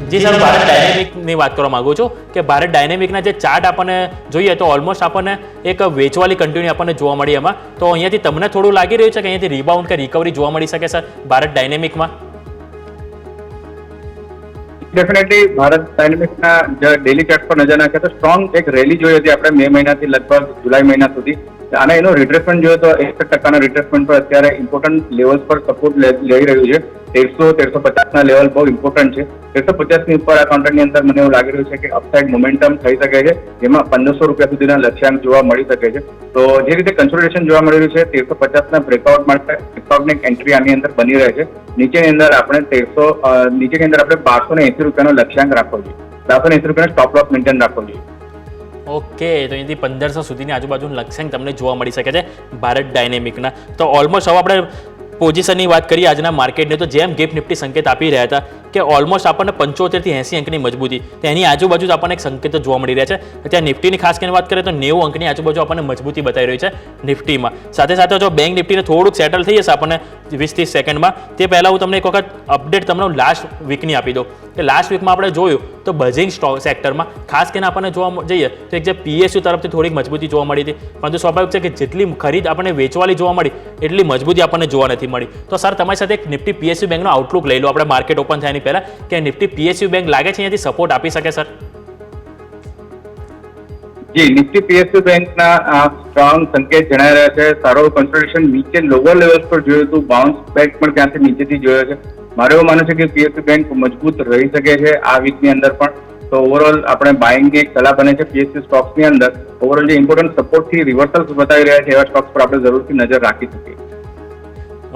જી સર, ભારત ડાયનેમિકની વાત કરવા માંગુ છું કે ભારત ડાયનેમિકના જે ચાર્ટ આપણને જોઈએ તો ઓલમોસ્ટ આપણને એક વેચવાલી કન્ટિન્યુ આપણને જોવા મળી એમાં. તો અહીંયાથી તમને થોડું લાગી રહ્યું છે કે અહીંયાથી રિબાઉન્ડ કે રિકવરી જોવા મળી શકે સર ભારત ડાયનેમિકમાં? ડેફિનેટલી ભારત ડાયનેમિક્સના જે ડેલી ચાર્ટ પર નજર નાખીએ તો સ્ટ્રોંગ એક રેલી જોઈ હતી આપણે મે મહિનાથી લગભગ જુલાઈ મહિના સુધી, અને એનો રિટ્રેસમેન્ટ જોઈએ તો 61% રિટ્રેસમેન્ટ પર અત્યારે ઇમ્પોર્ટન્ટ લેવલ્સ પર સપોર્ટ લઈ રહ્યું છે. 1350 લેવલ બહુ ઇમ્પોર્ટન્ટ છે. 1350 ઉપર આ કાઉન્ટરની અંદર મને એવું લાગી રહ્યું છે કે અપસાઇડ મોમેન્ટમ થઈ શકે છે, જેમાં 1500 રૂપિયા સુધીના લક્ષ્યાંક જોવા મળી શકે છે. તો જે રીતે કન્સોલિડેશન જોવા મળી રહ્યું છે 1350 બ્રેકઆઉટ માટે બ્રેકઆઉટની એન્ટ્રી આની અંદર બની રહે છે. નીચેની અંદર આપણે 1280 રૂપિયાનો લક્ષ્યાંક રાખવો જોઈએ. 1280 રૂપિયાનો સ્ટોપ લોસ મેન્ટેન રાખવો જોઈએ. ઓકે, તો અહીંથી 1500 સુધીની આજુબાજુનું લક્ષ્યાંક તમને જોવા મળી શકે છે ભારત ડાયનેમિકના. તો ઓલમોસ્ટ હવે આપણે પોઝિશનની વાત કરીએ આજના માર્કેટને, તો જેમ ગિફ્ટ નિફ્ટી સંકેત આપી રહ્યા હતા કે ઓલમોસ્ટ આપણને 75 થી 80 અંકની મજબૂતી, તેની આજુબાજુ જ આપણને એક સંકેતો જોવા મળી રહ્યા છે. ત્યાં નિફ્ટીની ખાસ કરીને વાત કરીએ તો 90 અંકની આજુબાજુ આપણને મજબૂતી બતાવી રહી છે નિફ્ટીમાં. સાથે સાથે જો બેંક નિફ્ટીને થોડુંક સેટલ થઈ જશે આપણને 20-30 સેકન્ડમાં, તે પહેલાં હું તમને એક વખત અપડેટ તમને લાસ્ટ વીકની આપી દઉં કે લાસ્ટ વીકમાં આપણે જોયું તો બજિંગ સ્ટોક સેક્ટરમાં ખાસ કરીને આપણને જોવા જઈએ તો એક જે PSU તરફથી થોડીક મજબૂતી જોવા મળી હતી, પરંતુ સ્વાભાવિક છે કે જેટલી ખરીદ આપણને વેચવાલી જોવા મળી એટલી મજબૂતી આપણને જોવા નથી મળી. તો સર તમારી સાથે એક નિફ્ટી PSU બેંકનો આઉટલુક લઈ લો આપણે માર્કેટ ઓપન થયાની પહેલા કે નિફ્ટી PSU બેંક લાગે છે અહીંયાથી સપોર્ટ આપી શકે સર? જી, નિફ્ટી PSU બેંકના સ્ટ્રોંગ સંકેત જણાઈ રહ્યા છે. સારો કન્સોલિડેશન નીચે લોઅર લેવલ્સ પર જોયું હતું, બાઉન્સ બેક પણ ત્યાંથી નીચેથી જોયો છે. મારે એવું માનવું છે કે PSU બેંક મજબૂત રહી શકે છે આ વીકની અંદર પણ. તો ઓવરઓલ આપણે બાઇંગની એક સલાહ બને છે PSU સ્ટોક્સની અંદર. ઓવરઓલ જે ઇમ્પોર્ટન્ટ સપોર્ટથી રિવર્સલ્સ બતાવી રહ્યા છે એવા સ્ટોક્સ પર આપણે જરૂરથી નજર રાખી શકીએ.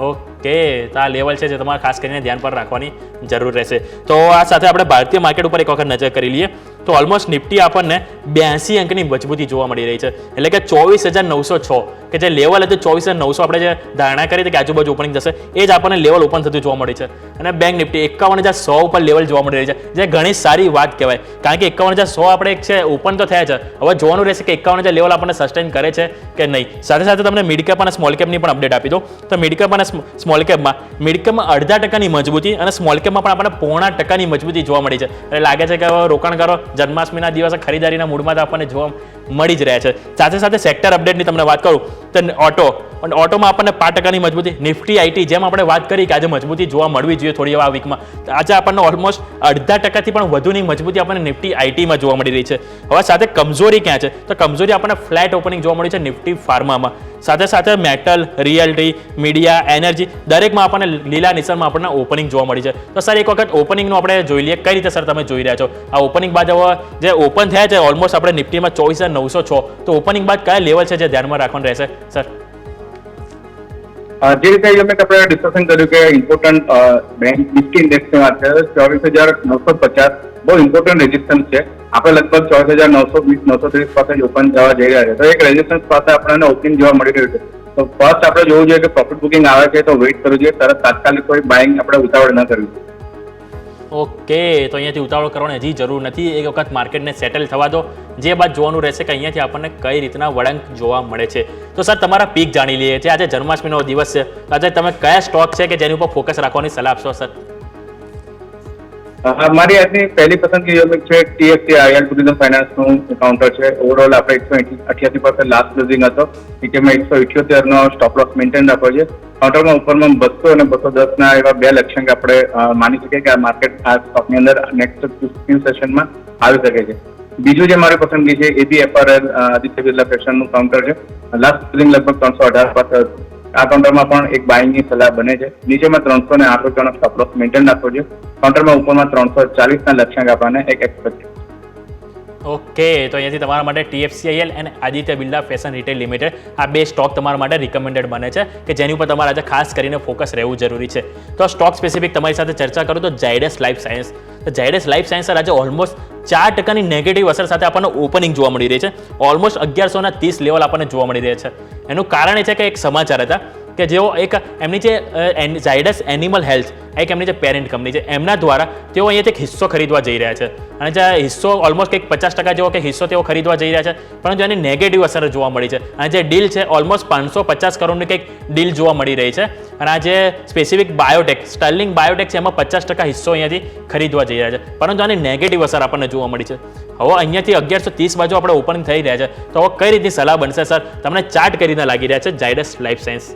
ઓકે, તો આ લેવલ છે જે તમારે ખાસ કરીને ધ્યાન પર રાખવાની જરૂર રહેશે. તો આ સાથે આપણે ભારતીય માર્કેટ ઉપર એક વખત નજર કરી લઈએ તો ઓલમોસ્ટ નિફ્ટી આપણને 82 અંકની મજબૂતી જોવા મળી રહી છે, એટલે કે 24,906 કે જે લેવલ હતું 24,900 આપણે જે ધારણા કરી હતી કે આજુબાજુ ઓપનિંગ થશે એ જ આપણને લેવલ ઓપન થતું જોવા મળી છે. અને બેંક નિફ્ટી 51,100 ઉપર લેવલ જોવા મળી રહી છે, જે ઘણી સારી વાત કહેવાય, કારણ કે 51,100 આપણે એક છે ઓપન તો થયા છે, હવે જોવાનું રહેશે કે 51,000 લેવલ આપણને સસ્ટેન કરે છે કે નહીં. સાથે સાથે તમને મિડ કેપ અને સ્મોલ કેપની પણ અપડેટ આપી દો. તો મિડ કેપ અને સ્મોલ કેપમાં 0.5% મજબૂતી અને સ્મોલ કેપમાં પણ આપણને 0.5% મજબૂતી જોવા મળી છે. એટલે લાગે છે કે હવે રોકાણકારો જન્માષ્ટમીના દિવસે ખરીદારીના મૂડમાં તો આપણને જોવા મળી જ રહ્યા છે. સાથે સાથે સેક્ટર અપડેટની તમને વાત કરું તો ઓટોમાં આપણને 5%ની મજબૂતી, નિફ્ટી આઈટી જેમ આપણે વાત કરી કે આજે મજબૂતી જોવા મળવી જોઈએ થોડી આ વીકમાં, આજે આપણને ઓલમોસ્ટ 0.5% પણ વધુની મજબૂતી આપણને નિફ્ટી આઈટીમાં જોવા મળી રહી છે. હવે સાથે કમજોરી ક્યાં છે તો કમજોરી આપણને ફ્લેટ ઓપનિંગ જોવા મળી છે નિફ્ટી ફાર્મામાં. સાથે સાથે મેટલ, રિયલ્ટી, મીડિયા, એનર્જી દરેકમાં આપણને લીલા નિશાનમાં આપણને ઓપનિંગ જોવા મળી છે. તો સર એક વખત ઓપનિંગનું આપણે જોઈ લઈએ કઈ રીતે સર તમે જોઈ રહ્યા છો આ ઓપનિંગ બાદ હવે જે ઓપન થયા છે ઓલમોસ્ટ આપણે નિફ્ટીમાં 24,906, તો ઓપનિંગ બાદ કયા લેવલ છે જે ધ્યાનમાં રાખવાનું રહેશે સર? જે રીતે આપણે ડિસ્કશન કર્યું કે ઇમ્પોર્ટન્ટ બેંક નિફ્ટી ઇન્ડેક્સની વાત કરીએ 24,950 બહુ ઇમ્પોર્ટન્ટ રેઝિસ્ટન્સ છે. આપણે લગભગ 24,920-930 પાસે ઓપન જવા જઈ રહ્યા છે, તો એક રેઝિસ્ટન્સ પાસે આપણને ઓપનિંગ જોવા મળી રહ્યું છે. તો ફર્સ્ટ આપણે જોવું જોઈએ કે પ્રોફિટ બુકિંગ આવે છે તો વેઇટ કરવું જોઈએ, તરત તાત્કાલિક કોઈ બાઇંગ આપણે ઉતાવળ ન કરવી જોઈએ. ઓકે, તો અહીંયાથી ઉતાવળ કરવાની હજી જરૂર નથી, એક વખત માર્કેટને સેટલ થવા દો, જે બાદ જોવાનું રહેશે કે અહીંયાથી આપણને કઈ રીતના વળાંક જોવા મળે છે. તો સર તમારા પીક જાણી લઈએ છીએ, આજે જન્માષ્ટમીનો દિવસ છે, આજે તમે કયા સ્ટોક છે કે જેની ઉપર ફોકસ રાખવાની સલાહ આપશો સર? મારી આજની પહેલી પસંદગી છે TFC આઈઆર ટુરિઝમ ફાઇનાન્સનું કાઉન્ટર છે. ઓવરઓલ આપણે 188% લાસ્ટ ક્લોઝિંગ હતો, નીચેમાં 178 નો સ્ટોપ લોસ મેન્ટેન રાખવો છે. કાઉન્ટરમાં ઉપરમાં 200 અને 210 ના એવા બે લક્ષ્યાંક આપણે માની શકીએ કે આ માર્કેટ આ સ્ટોકની અંદર નેક્સ્ટ ફ્યુ સેશનમાં આવી શકે છે. બીજું જે મારી પસંદગી છે ABFRL આદિત્ય બિરલા ફેશનનું કાઉન્ટર છે. લાસ્ટ ક્લોઝિંગ લગભગ 318 પાસે હતું. આ કાઉન્ટરમાં પણ એક બાઇંગની સલાહ બને છે. નીચેમાં 308 રૂપિયાનો સ્ટોપ લોસ મેન્ટેન રાખવો છે. કાઉન્ટરમાં ઉપરમાં 340 ના લક્ષ્યાંક આપવાને એક એક્સપેક્ટ. ઓકે, તો અહીંયાથી તમારા માટે TFCIL અને Aditya Birla fashion retail limited આ બે સ્ટોક તમારા માટે રિકમેન્ડેડ બને છે કે જેની ઉપર તમારે આજે ખાસ કરીને ફોકસ રહેવું જરૂરી છે. તો સ્ટોક સ્પેસિફિક તમારી સાથે ચર્ચા કરું તો ઝાયડસ લાઈફ સાયન્સ. તો ઝાયડસ લાઈફ સાયન્સ આજે ઓલમોસ્ટ 4% નેગેટિવ અસર સાથે આપણને ઓપનિંગ જોવા મળી રહી છે. ઓલમોસ્ટ 1130 લેવલ આપણને જોવા મળી રહ્યા છે. એનું કારણ એ છે કે એક સમાચાર હતા કે જેઓ એક એમની જે ઝાયડસ એનિમલ હેલ્થ એક એમની જે પેરેન્ટ કંપની છે એમના દ્વારા તેઓ અહીંયાથી એક હિસ્સો ખરીદવા જઈ રહ્યા છે અને જે હિસ્સો ઓલમોસ્ટ કંઈક 50% જેવો કે હિસ્સો તેઓ ખરીદવા જઈ રહ્યા છે, પરંતુ એની નેગેટિવ અસર જોવા મળી છે. અને જે ડીલ છે ઓલમોસ્ટ 550 કરોડની કંઈક ડીલ જોવા મળી રહી છે. અને આ જે સ્પેસિફિક બાયોટેક સ્ટર્લિંગ બાયોટેક છે એમાં 50% હિસ્સો અહીંયાથી ખરીદવા જઈ રહ્યા છે, પરંતુ આની નેગેટિવ અસર આપણને જોવા મળી છે. હવે અહીંયાથી 1130 બાજુ આપણે ઓપનિંગ થઈ રહ્યા છે, તો હવે કઈ રીતની સલાહ બનશે સર? તમને ચાર્ટ કરીને લાગી રહ્યા છે Zydus life science?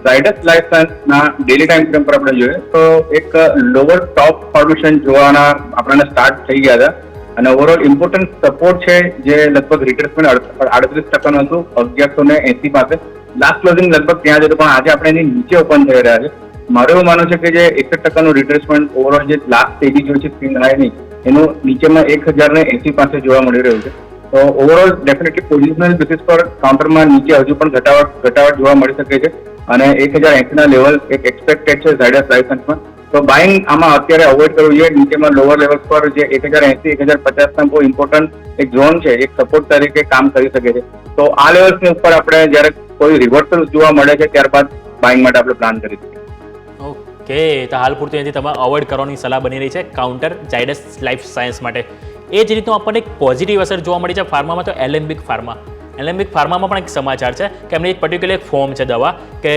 Zydus life સાયન્સના ડેલી ટાઈમ ફ્રેમ પર આપણે જોઈએ તો એક લોઅર ટોપ ફોર્મેશન જોવાના આપણને સ્ટાર્ટ થઈ ગયા હતા અને ઓવરઓલ ઇમ્પોર્ટન્ટ સપોર્ટ છે જે લગભગ રિટ્રેસમેન્ટ 38% હતું 1180 પાસે. લાસ્ટ ક્લોઝિંગ લગભગ ત્યાં જ હતું, પણ આજે આપણે એની નીચે ઓપન થઈ રહ્યા છે. મારું એવું માનવું છે કે જે 61% રિટ્રેસમેન્ટ ઓવરઓલ જે લાસ્ટ તેજી જોઈ છે સ્વિંગ હાઈની એનું નીચેમાં 1080 પાસે જોવા મળી રહ્યું છે. તો ઓવરઓલ ડેફિનેટલી પોઝિશનલ બેસિસ પર કાઉન્ટરમાં નીચે હજુ પણ ઘટાવટ જોવા મળી શકે છે અને 1080 ના લેવલ એક એક્સપેક્ટેડ છે ઝાયડસ લાઈફ સાયન્સમાં. તો બાઇંગ આમાં અત્યારે અવોઇડ કરવું જોઈએ. નીચેમાં લોઅર લેવલ પર જે 1080 1050 ના બહુ ઇમ્પોર્ટન્ટ એક ઝોન છે, એક સપોર્ટ તરીકે કામ કરી શકે છે. તો આ લેવલ્સની ઉપર આપણે જ્યારે કોઈ રિવર્સલ જોવા મળે છે ત્યારબાદ બાઇંગ માટે આપણે પ્લાન કરી શકીએ. ઓકે, તો હાલ પૂરતું અહીંથી તમારે અવોઇડ કરવાની સલાહ બની રહી છે કાઉન્ટર ઝાયડસ લાઈફ સાયન્સ માટે. એ જ રીતનું આપણને એક પોઝિટિવ અસર જોવા મળી છે ફાર્મામાં, તો એલેમ્બિક ફાર્મા. એલેમ્બિક ફાર્મામાં પણ એક સમાચાર છે કે એમની એક પર્ટિક્યુલર એક ફોર્મ છે દવા કે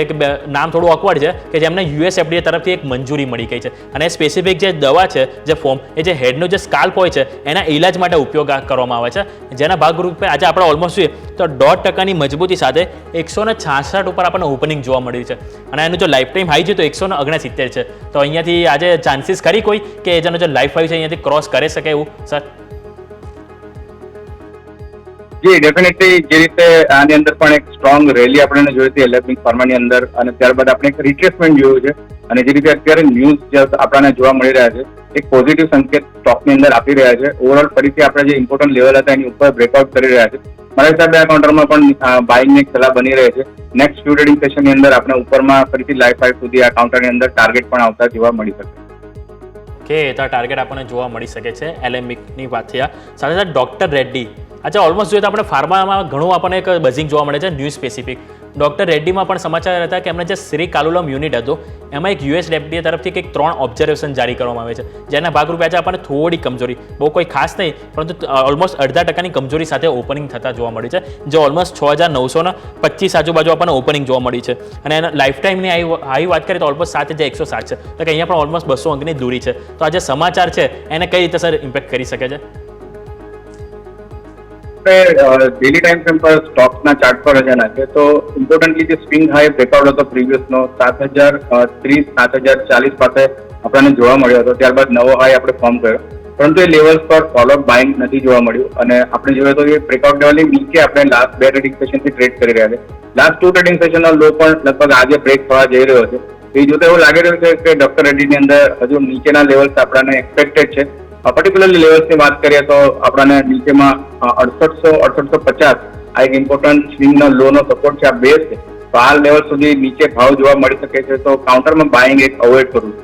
નામ થોડું ઓકવર્ડ છે કે જેમને યુએસએફડીએ તરફથી એક મંજૂરી મળી ગઈ છે અને સ્પેસિફિક જે દવા છે જે ફોર્મ એ જે હેડનો જે સ્કાલ્પ હોય છે એના ઇલાજ માટે ઉપયોગ કરવામાં આવે છે, જેના ભાગરૂપે આજે આપણે ઓલમોસ્ટ જોઈએ તો 1.5%ની મજબૂતી સાથે 166 ઉપર આપણને ઓપનિંગ જોવા મળી છે અને એનું જો લાઈફ ટાઈમ હાઈ છે તો 169 છે. તો અહીંયાથી આજે ચાન્સીસ ખરી કોઈ કે જેનો જે લાઈફ હાઈ છે અહીંયાથી ક્રોસ કરી શકે એવું સર? જી ડેફિનેટલી જે રીતે આની અંદર પણ એક સ્ટ્રોંગ રેલી આપણે જોઈ હતી એલેમ્બિક ફાર્માની અંદર અને ત્યારબાદ આપણે એક રિટ્રેસમેન્ટ જોયું છે અને જે રીતે અત્યારે ન્યૂઝ આપણને જોવા મળી રહ્યા છે એક પોઝિટિવ સંકેત સ્ટોકની અંદર આપી રહ્યા છે. ઓવરઓલ ફરીથી આપણે જે ઇમ્પોર્ટન્ટ લેવલ હતા એની ઉપર બ્રેકઆઉટ કરી રહ્યા છે. મારા હિસાબે આ કાઉન્ટરમાં પણ બાઇંગની એક સલાહ બની રહી છે. નેક્સ્ટ ફ્યુ ટ્રેડિંગ સેશનની અંદર આપણે ઉપરમાં ફરીથી લાઈફ હાઈ સુધી આ કાઉન્ટરની અંદર ટાર્ગેટ પણ આવતા જોવા મળી શકે. કે તો ટાર્ગેટ આપણને જોવા મળી શકે છે એલેમ્બિકની વાત થયા. સાથે સાથે ડોક્ટર રેડ્ડી, અચ્છા ઓલમોસ્ટ જોઈએ તો આપણે ફાર્મામાં ઘણું આપણને એક બઝિંગ જોવા મળે છે ન્યૂઝ સ્પેસિફિક. ડોક્ટર રેડ્ડીમાં પણ સમાચાર હતા કે એમને જે શ્રી કાલુલમ યુનિટ હતું એમાં એક યુએસએફડીએ તરફથી કંઈક 3 ઓબ્ઝર્વેશન જારી કરવામાં આવે છે, જેના ભાગરૂપે આજે આપણને થોડી કમજોરી, બહુ કોઈ ખાસ નહીં પરંતુ ઓલમોસ્ટ 0.5% કમજોરી સાથે ઓપનિંગ થતા જોવા મળી છે, જે ઓલમોસ્ટ 6925 આજુબાજુ આપણને ઓપનિંગ જોવા મળી છે. અને એના લાઈફ ટાઈમની હાઈ વાત કરીએ તો ઓલમોસ્ટ 7107 છે, તો કે અહીંયા પણ ઓલમોસ્ટ 200 અંકની દૂરી છે. તો આ જે સમાચાર છે એને કઈ રીતે સર ઇમ્પેક્ટ કરી શકે છે? ડેલી ટાઈમ ફ્રેમ પર સ્ટોક્સના ચાર્ટ પર નજર નાખીએ તો ઇમ્પોર્ટન્ટલી જે સ્વિંગ હાઈ બ્રેકઆઉટ હતો પ્રીવિયસનો 7030 7040 પાસે આપણને જોવા મળ્યો હતો, ત્યારબાદ નવો હાઈ આપણે ફોર્મ કર્યો, પરંતુ એ લેવલ્સ પર ફોલોઅપ બાઇંગ નથી જોવા મળ્યું અને આપણે જોઈએ તો એ બ્રેકઆઉટ લેવલની નીચે આપણે લાસ્ટ 2 ટ્રેડિંગ સેશનથી ટ્રેડ કરી રહ્યા છે. લાસ્ટ 2 ટ્રેડિંગ સેશનનો લો પણ લગભગ આજે બ્રેક થવા જઈ રહ્યો છે. એ જોતા એવું લાગી રહ્યું છે કે ડોક્ટર રેડ્ડીની અંદર હજુ નીચેના લેવલ્સ આપણને એક્સપેક્ટેડ છે. પર્ટિક્યુલરલી લેવલ્સની વાત કરીએ તો આપણને નીચેમાં 6850 આ એક ઇમ્પોર્ટન્ટ સ્વિંગનો લોનો સપોર્ટ છે, આ બેઝ છે. તો આ લેવલ સુધી નીચે ભાવ જોવા મળી શકે છે, તો કાઉન્ટરમાં બાઇંગ એક અવોઇડ કરવું છે.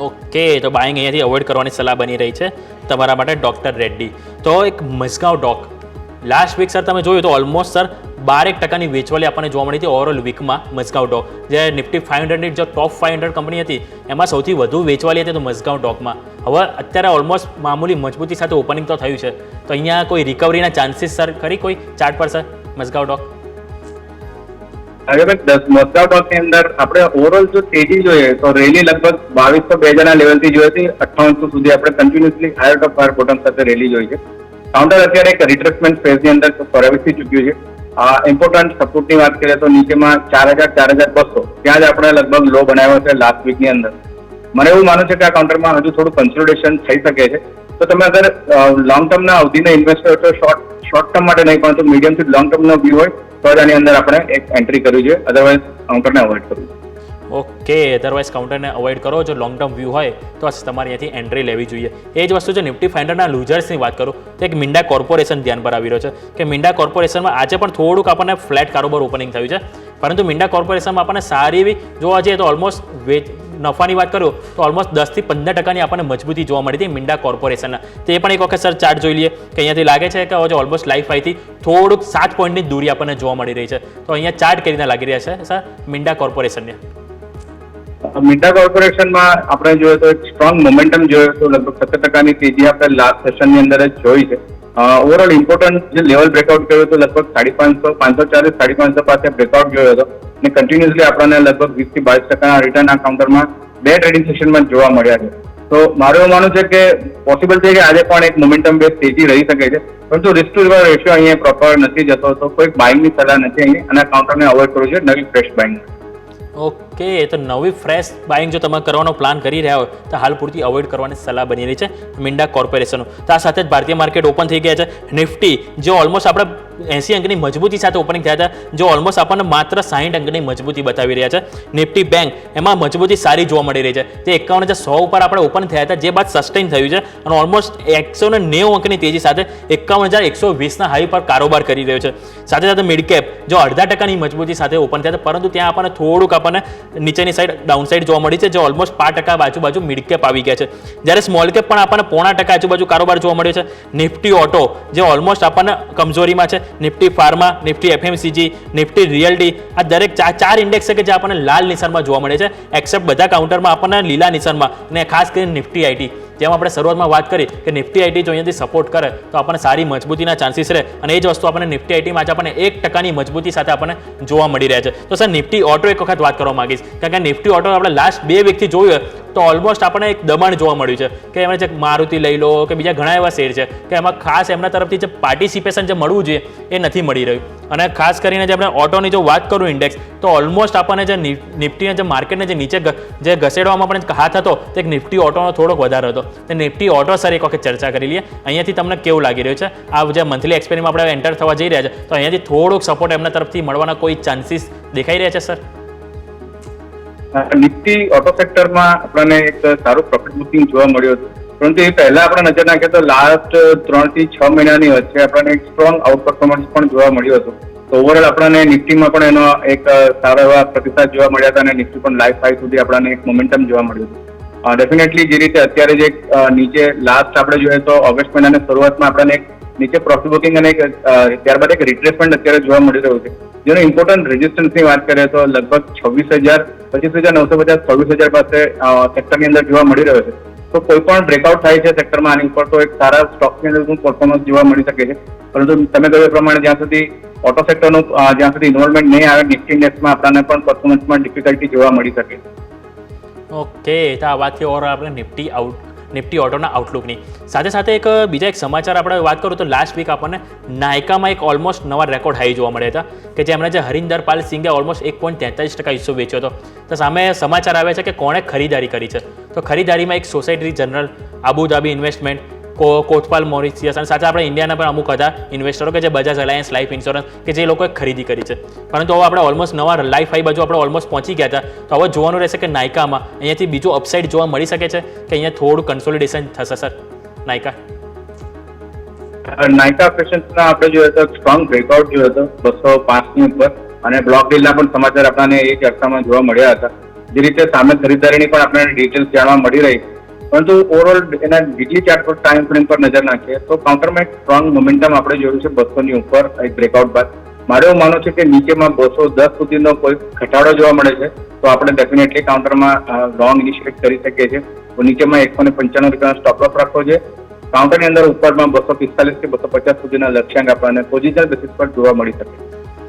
ઓકે, તો બાઇંગ અહીંયાથી અવોઇડ કરવાની સલાહ બની રહી છે તમારા માટે ડોક્ટર રેડ્ડી. તો એક મઝગાંવ ડોક લાસ્ટ વીક સર તમે જોયું તો ઓલમોસ્ટ સર 12% વેચવાલી આપણને જોવા મળી હતી ઓવરઓલ વીકમાં. મઝગાંવ ડોક જે નિફ્ટી 500 જો ટોપ 500 કંપની હતી એમાં સૌથી વધુ વેચવાલી હતી તો મઝગાંવ ડોકમાં. હવે અત્યારે ઓલમોસ્ટ મામૂલી મજબૂતી સાથે ઓપનિંગ તો થયું છે, તો અહીંયા કોઈ રિકવરીના ચાન્સીસ સર ખરી કોઈ ચાર્ટ પર સર મઝગાંવ ડોક? મઝગાંવ ડોકની અંદર આપણે ઓવરઓલ જો તેજી જોઈએ તો રેલી લગભગ 2202 ના લેવલથી જોઈ હતી 5800 સુધી આપણે કન્ટિન્યુઅસલી હાયર ટોપ હાયર બોટમ સાથે રેલી જોઈ છે. કાઉન્ટર અત્યારે એક રિટ્રેસમેન્ટ ફેઝની અંદર પ્રવેશી ચૂક્યું છે. ઇમ્પોર્ટન્ટ સપોર્ટની વાત કરીએ તો નીચેમાં 4000-4200 ત્યાં જ આપણે લગભગ લો બનાવ્યો છે લાસ્ટ વીકની અંદર. મને એવું માનું છે કે આ કાઉન્ટરમાં હજુ થોડું કન્સોલિડેશન થઈ શકે છે. તો તમે અગર લોંગ ટર્મના અવધિના ઇન્વેસ્ટર તો શોર્ટ ટર્મ માટે નહીં પરંતુ મીડિયમ થી લોંગ ટર્મનો વ્યૂ હોય તો જ આની અંદર આપણે એક એન્ટ્રી કરવી જોઈએ, અધરવાઇઝ કાઉન્ટરને અવોઇડ કરવું. ઓકે, અધરવાઇઝ કાઉન્ટરને અવોઇડ કરો. જો લોંગ ટર્મ વ્યૂ હોય તો તમારે અહીંયાથી એન્ટ્રી લેવી જોઈએ. એ જ વસ્તુ જો નિફ્ટી 500ના લૂઝર્સની વાત કરું તો એક મિંડા કોર્પોરેશન ધ્યાન પર આવી રહ્યો છે કે મિંડા કોર્પોરેશનમાં આજે પણ થોડુંક આપણને ફ્લેટ કારોબાર ઓપનિંગ થયું છે, પરંતુ મિંડા કોર્પોરેશનમાં આપણને સારી એવી જોવા જઈએ તો ઓલમોસ્ટ નફાની વાત કરું તો ઓલમોસ્ટ 10 થી 15% આપણને મજબૂતી જોવા મળી હતી મિંડા કોર્પોરેશનના. તે પણ એક વખત સર ચાર્ટ જોઈ લઈએ કે અહીંયાથી લાગે છે કે હવે ઓલમોસ્ટ લાઈફ હાઈથી થોડુંક 7 પોઈન્ટની દૂરી આપણને જોવા મળી રહી છે. તો અહીંયા ચાર્ટ કઈ રીતે લાગી રહ્યા છે સર મિંડા કોર્પોરેશનને? મિંડા કોર્પોરેશનમાં આપણે જોઈએ તો એક સ્ટ્રોંગ મોમેન્ટમ જોઈએ તો લગભગ 17% તેજી આપણે લાસ્ટ સેશનની અંદર જ જોઈ છે. ઓવરઓલ ઇમ્પોર્ટન્ટ જે લેવલ બ્રેકઆઉટ કર્યો હતો લગભગ 550, 540, 550 પાસે બ્રેકઆઉટ જોયો હતો અને કન્ટિન્યુઅસલી આપણને લગભગ 20 થી 22% રિટર્ન આ કાઉન્ટરમાં 2 ટ્રેડિંગ સેશનમાં જોવા મળ્યા છે. તો મારું એવું માનવું છે કે પોસિબલ છે કે આજે પણ એક મોમેન્ટમ બેઝ તેજી રહી શકે છે, પરંતુ રિસ્ક ટુ રિવર્સ રેશિયો અહીંયા પ્રોપર નથી જતો, તો કોઈ બાઇંગની સલાહ નથી અહીંયા અને કાઉન્ટરને અવોઇડ કરવું છે નવી ફ્રેશ બાઇંગ. ઓકે, તો નવી ફ્રેશ બાઇંગ જો તમે કરવાનો પ્લાન કરી રહ્યા હોય તો હાલ પૂરતી અવોઇડ કરવાની સલાહ બની રહી છે મિંડા કોર્પોરેશનનું. તો આ સાથે જ ભારતીય માર્કેટ ઓપન થઈ ગયા છે. નિફ્ટી જે ઓલમોસ્ટ આપણે 80 અંકની મજબૂતી સાથે ઓપનિંગ થયા હતા, જે ઓલમોસ્ટ આપણને માત્ર 60 અંકની મજબૂતી બતાવી રહ્યા છે. નિફ્ટી બેંક એમાં મજબૂતી સારી જોવા મળી રહી છે. તે 51,100 ઉપર આપણે ઓપન થયા હતા, જે બાદ સસ્ટેન થયું છે અને ઓલમોસ્ટ 190 અંકની તેજી સાથે 51,120ના હાઈ પર કારોબાર કરી રહ્યો છે. સાથે સાથે મિડ કેપ જો 0.5%ની મજબૂતી સાથે ઓપન થયા હતા, પરંતુ ત્યાં આપણને થોડુંક આપણને નીચેની સાઈડ ડાઉન સાઈડ જોવા મળી છે, જે ઓલમોસ્ટ 5% આજુબાજુ મિડ કેપ આવી ગયા છે. જ્યારે સ્મોલ કેપ પણ આપણને 0.5% આજુબાજુ કારોબાર જોવા મળ્યો છે. નિફ્ટી ઓટો જે ઓલમોસ્ટ આપણને કમજોરીમાં છે, Nifty pharma, Nifty FMCG, Nifty realty, આ દરેક ચાર ઇન્ડેક્સ છે કે જે આપણને લાલ નિશાનમાં જોવા મળે છે, એક્સેપ્ટ બધા કાઉન્ટરમાં આપણને લીલા નિશાનમાં, અને ખાસ કરીને નિફ્ટી આઈટી જેમ આપણે શરૂઆતમાં વાત કરી કે નિફ્ટી આઈટી જો અહીંયાથી સપોર્ટ કરે તો આપણને સારી મજબૂતીના ચાન્સીસ રહે, અને એ જ વસ્તુ આપણને નિફ્ટી આઈટીમાં આજે આપણને 1%ની મજબૂતી સાથે આપણને જોવા મળી રહ્યા છે. તો સર નિફ્ટી ઓટો એક વખત વાત કરવા માંગીશ, કારણ કે નિફ્ટી ઓટો આપણે લાસ્ટ 2 વીકથી જોયું તો ઓલમોસ્ટ આપણને એક દબાણ જોવા મળ્યું છે કે એમણે જે મારુતિ લઈ લો કે બીજા ઘણા એવા શેર છે કે એમાં ખાસ એમના તરફથી જે પાર્ટિસિપેશન જે મળવું જોઈએ એ નથી મળી રહ્યું. અને ખાસ કરીને જે આપણે ઓટોની જો વાત કરું ઇન્ડેક્સ, તો ઓલમોસ્ટ આપણને જે નિફ્ટીના જે માર્કેટને જે નીચે જે ઘસેડવામાં પણ હાથ હતો તે નિફ્ટી ઓટોનો થોડોક વધારે હતો. તો નિફ્ટી ઓટો સર એક વખત ચર્ચા કરી લઈએ, અહીંયાથી તમને કેવું લાગી રહ્યું છે? આ જે મંથલી એક્સપેરીમાં આપણે એન્ટર થવા જઈ રહ્યા છે, તો અહીંયાથી થોડોક સપોર્ટ એમના તરફથી મળવાના કોઈ ચાન્સીસ દેખાઈ રહ્યા છે સર? નિફ્ટી ઓટો સેક્ટરમાં આપણને એક સારું પ્રોફિટ બુકિંગ જોવા મળ્યું હતું, પરંતુ એ પહેલા આપણે નજર નાખીએ તો લાસ્ટ 3 થી 6 મહિનાની વચ્ચે આપણને એક સ્ટ્રોંગ આઉટ પરફોર્મન્સ પણ જોવા મળ્યું હતું. તો ઓવરઓલ આપણને નિફ્ટીમાં પણ એનો એક સારા એવા પ્રતિસાદ જોવા મળ્યા હતા અને નિફ્ટી પણ લાઈફ હાઈ સુધી આપણને એક મોમેન્ટમ જોવા મળ્યું હતું. ડેફિનેટલી જે રીતે અત્યારે જે નીચે લાસ્ટ આપણે જોઈએ તો ઓગસ્ટ મહિનાની શરૂઆતમાં આપણને એક નીચે પ્રોફિટ બુકિંગ અને ત્યારબાદ એક રિટ્રેસમેન્ટ અત્યારે જોવા મળી રહ્યું છે, જેનો ઇમ્પોર્ટન્ટ રેઝિસ્ટન્સની વાત કરીએ તો લગભગ 26,000, 25,950, 26,000 પાસે સેક્ટરની અંદર જોવા મળી રહ્યો છે. તો કોઈ પણ બ્રેકઆઉટ થાય છે સેક્ટરમાં આની ઉપર તો એક સારા સ્ટોકની અંદર પરફોર્મન્સ જોવા મળી શકે છે, પરંતુ તમે કહ્યું એ પ્રમાણે જ્યાં સુધી ઓટો સેક્ટરનું જ્યાં સુધી ઇન્વોલ્વમેન્ટ નહીં આવે નિફ્ટી ઇન્ડેક્સમાં આપણને પણ પરફોર્મન્સમાં ડિફિકલ્ટી જોવા મળી શકે. ઓકે, તો આ વાતથી ઓર આપણે નિફ્ટી ઓટોના આઉટલુકની સાથે સાથે બીજા એક સમાચાર આપણે વાત કરું તો લાસ્ટ વીક આપણને નાયકામાં એક ઓલમોસ્ટ નવા રેકોર્ડ હાઈ જોવા મળ્યા હતા કે જે એમણે જે હરિન્દર પાલ સિંઘે ઓલમોસ્ટ 1.43% હિસ્સો વેચ્યો હતો. તો સામે સમાચાર આવે છે કે કોણે ખરીદારી કરી છે, તો ખરીદારીમાં એક સોસાયટી જનરલ, આબુધાબી ઇન્વેસ્ટમેન્ટ, કોથપાલ મોરિશિયસ અને સાથે આપણે ઇન્ડિયાના પણ અમુક હતા ઇન્વેસ્ટરો કે જે બજાજ અલાયન્સ લાઈફ ઇન્સ્યોરન્સ કે જે લોકોએ ખરીદી કરી છે. પરંતુ હવે આપણે ઓલમોસ્ટ નવા લાઈફ હાઈ બાજુ આપણે ઓલમોસ્ટ પહોંચી ગયા હતા. તો હવે જોવાનું રહેશે કે નાયકામાં અહીંયાથી બીજું અપસાઇડ જોવા મળી શકે છે કે અહીંયા થોડું કન્સોલિડેશન થશે સર નાયકા? નાયકા પેશન્સના આપણે જોઈએ તો સ્ટ્રોંગ બ્રેકઆઉટ જોયો હતો 205ની ઉપર, અને બ્લોક ડીલના પણ સમાચાર આપણને એ ચર્ચામાં જોવા મળ્યા હતા. જે રીતે સામે ખરીદારીની પણ આપણને ડિટેલ્સ જાણવા મળી રહી, પરંતુ ઓવરઓલ એના વીકલી ચાર્ટ પર ટાઈમ ફ્રેમ પર નજર નાખીએ તો કાઉન્ટરમાં એક સ્ટ્રોંગ મોમેન્ટમ આપણે જોયું છે 200ની ઉપર એક બ્રેકઆઉટ બાદ. મારે એવું માનવું છે કે નીચેમાં 210 સુધીનો કોઈ ઘટાડો જોવા મળે છે તો આપણે ડેફિનેટલી કાઉન્ટરમાં લોંગ ઇનિશિયેટ કરી શકીએ છીએ. તો નીચેમાં 195 સ્ટોપ લોસ રાખવો છે. કાઉન્ટરની અંદર ઉપરમાં 245 થી 250 સુધીના લક્ષ્યાંક આપણને પોઝિશનલ બેસિસ પર જોવા મળી શકે.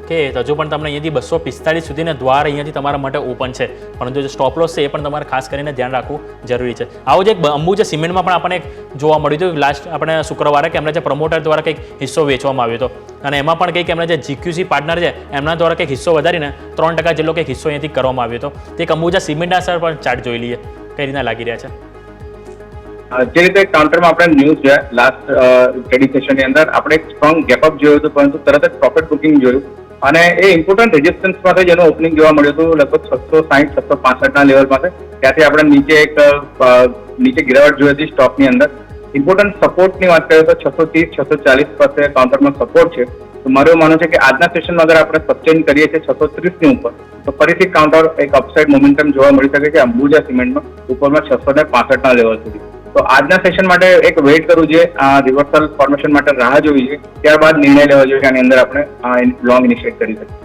કે હજુ પણ તમને અહીંયાથી 245 સુધીના દ્વાર અહીંયાથી તમારા માટે ઓપન છે, પરંતુ જે સ્ટોપ લોસ છે એ પણ તમારે ખાસ કરીને ધ્યાન રાખવું જરૂરી છે. આવું જે અંબુજા સિમેન્ટમાં પણ આપણને જોવા મળ્યું હતું લાસ્ટ આપણે શુક્રવારે કે એમના જે પ્રમોટર દ્વારા કંઈક હિસ્સો વેચવામાં આવ્યો હતો, અને એમાં પણ કંઈક એમના જે જીક્યુસી પાર્ટનર છે એમના દ્વારા કંઈક હિસ્સો વધારીને 3% જેટલો કંઈક હિસ્સો અહીંયાથી કરવામાં આવ્યો હતો. તે એક અંબુજા સિમેન્ટના સર પણ ચાર્ટ જોઈ લઈએ કઈ રીતના લાગી રહ્યા છે. જે રીતે કાઉન્ટરમાં આપણે ન્યૂઝ છે લાસ્ટ ટ્રેડિંગ સેશનની અંદર આપણે એક સ્ટ્રોંગ ગેપઅપ જોયું હતું, પરંતુ તરત જ પ્રોફિટ બુકિંગ જોયું, અને એ ઇમ્પોર્ટન્ટ રેઝિસ્ટન્સ માટે જેનું ઓપનિંગ જોવા મળ્યું હતું લગભગ 660, 665ના લેવલ પાસે. ત્યાંથી આપણે નીચે ગિરાવટ જોઈ હતી સ્ટોકની અંદર. ઇમ્પોર્ટન્ટ સપોર્ટની વાત કરીએ તો 630, 640 પાસે કાઉન્ટરમાં સપોર્ટ છે, તો મારું એવું માનવું છે કે આજના સેશનમાં અગર આપણે સસ્ટેન કરીએ છીએ 630 ની ઉપર, તો ફરીથી કાઉન્ટર એક અપસાઇડ મોમેન્ટમ જોવા મળી શકે છે અંબુજા સિમેન્ટમાં ઉપરમાં 665 ના લેવલ સુધી. તો આજના સેશન માટે એક વેઇટ કરવું જોઈએ, આ રિવર્સલ ફોર્મેશન માટે રાહ જોવી જોઈએ, ત્યારબાદ નિર્ણય લેવો જોઈએ કે આની અંદર આપણે લોંગ ઇનિશિએટ કરી શકીએ.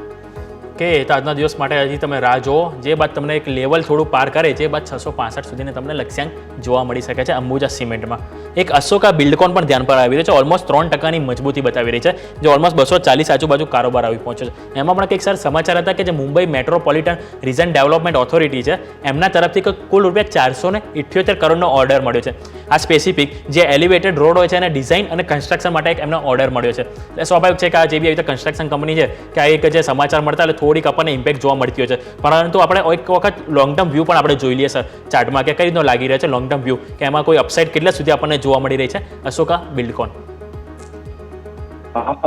કે તો આજના દિવસ માટે હજી તમે રાહ જુઓ, જે બાદ તમને એક લેવલ થોડું પાર કરે, જે બાદ 665 સુધીને તમને લક્ષ્યાંક જોવા મળી શકે છે અંબુજા સિમેન્ટમાં. એક અશોકા બિલ્ડકોન પણ ધ્યાન પર આવી રહ્યો છે, ઓલમોસ્ટ 3% મજબૂતી બતાવી રહી છે, જે ઓલમોસ્ટ 240 આજુબાજુ કારોબાર આવી પહોંચ્યો છે. એમાં પણ કંઈક સર સમાચાર હતા કે જે Mumbai metropolitan region development authority છે, એમના તરફથી કુલ રૂપિયા 478 કરોડનો ઓર્ડર મળ્યો છે. આ સ્પેસિફિક જે એલિવેટેડ રોડ હોય છે એને ડિઝાઇન અને કન્સ્ટ્રક્શન માટે એક એમનો ઓર્ડર મળ્યો છે. એટલે સ્વાભાવિક છે કે આ જે બી આવી રીતે કન્સ્ટ્રક્શન કંપની છે કે આ એક જે સમાચાર મળતા એટલે થોડીક આપણને ઇમ્પેક્ટ જોવા મળતી હોય છે. પરંતુ આપણે એક વખત લોંગ ટર્મ વ્યૂ પણ આપણે જોઈ લઈએ સર ચાર્ટમાં કે કઈ રીતનો લાગી રહ્યો છે લોંગ ટર્મ વ્યૂ, કે એમાં કોઈ અપસાઇડ કેટલા સુધી આપણને જોવા મળી રહી છે અશોકા બિલ્ડકોન.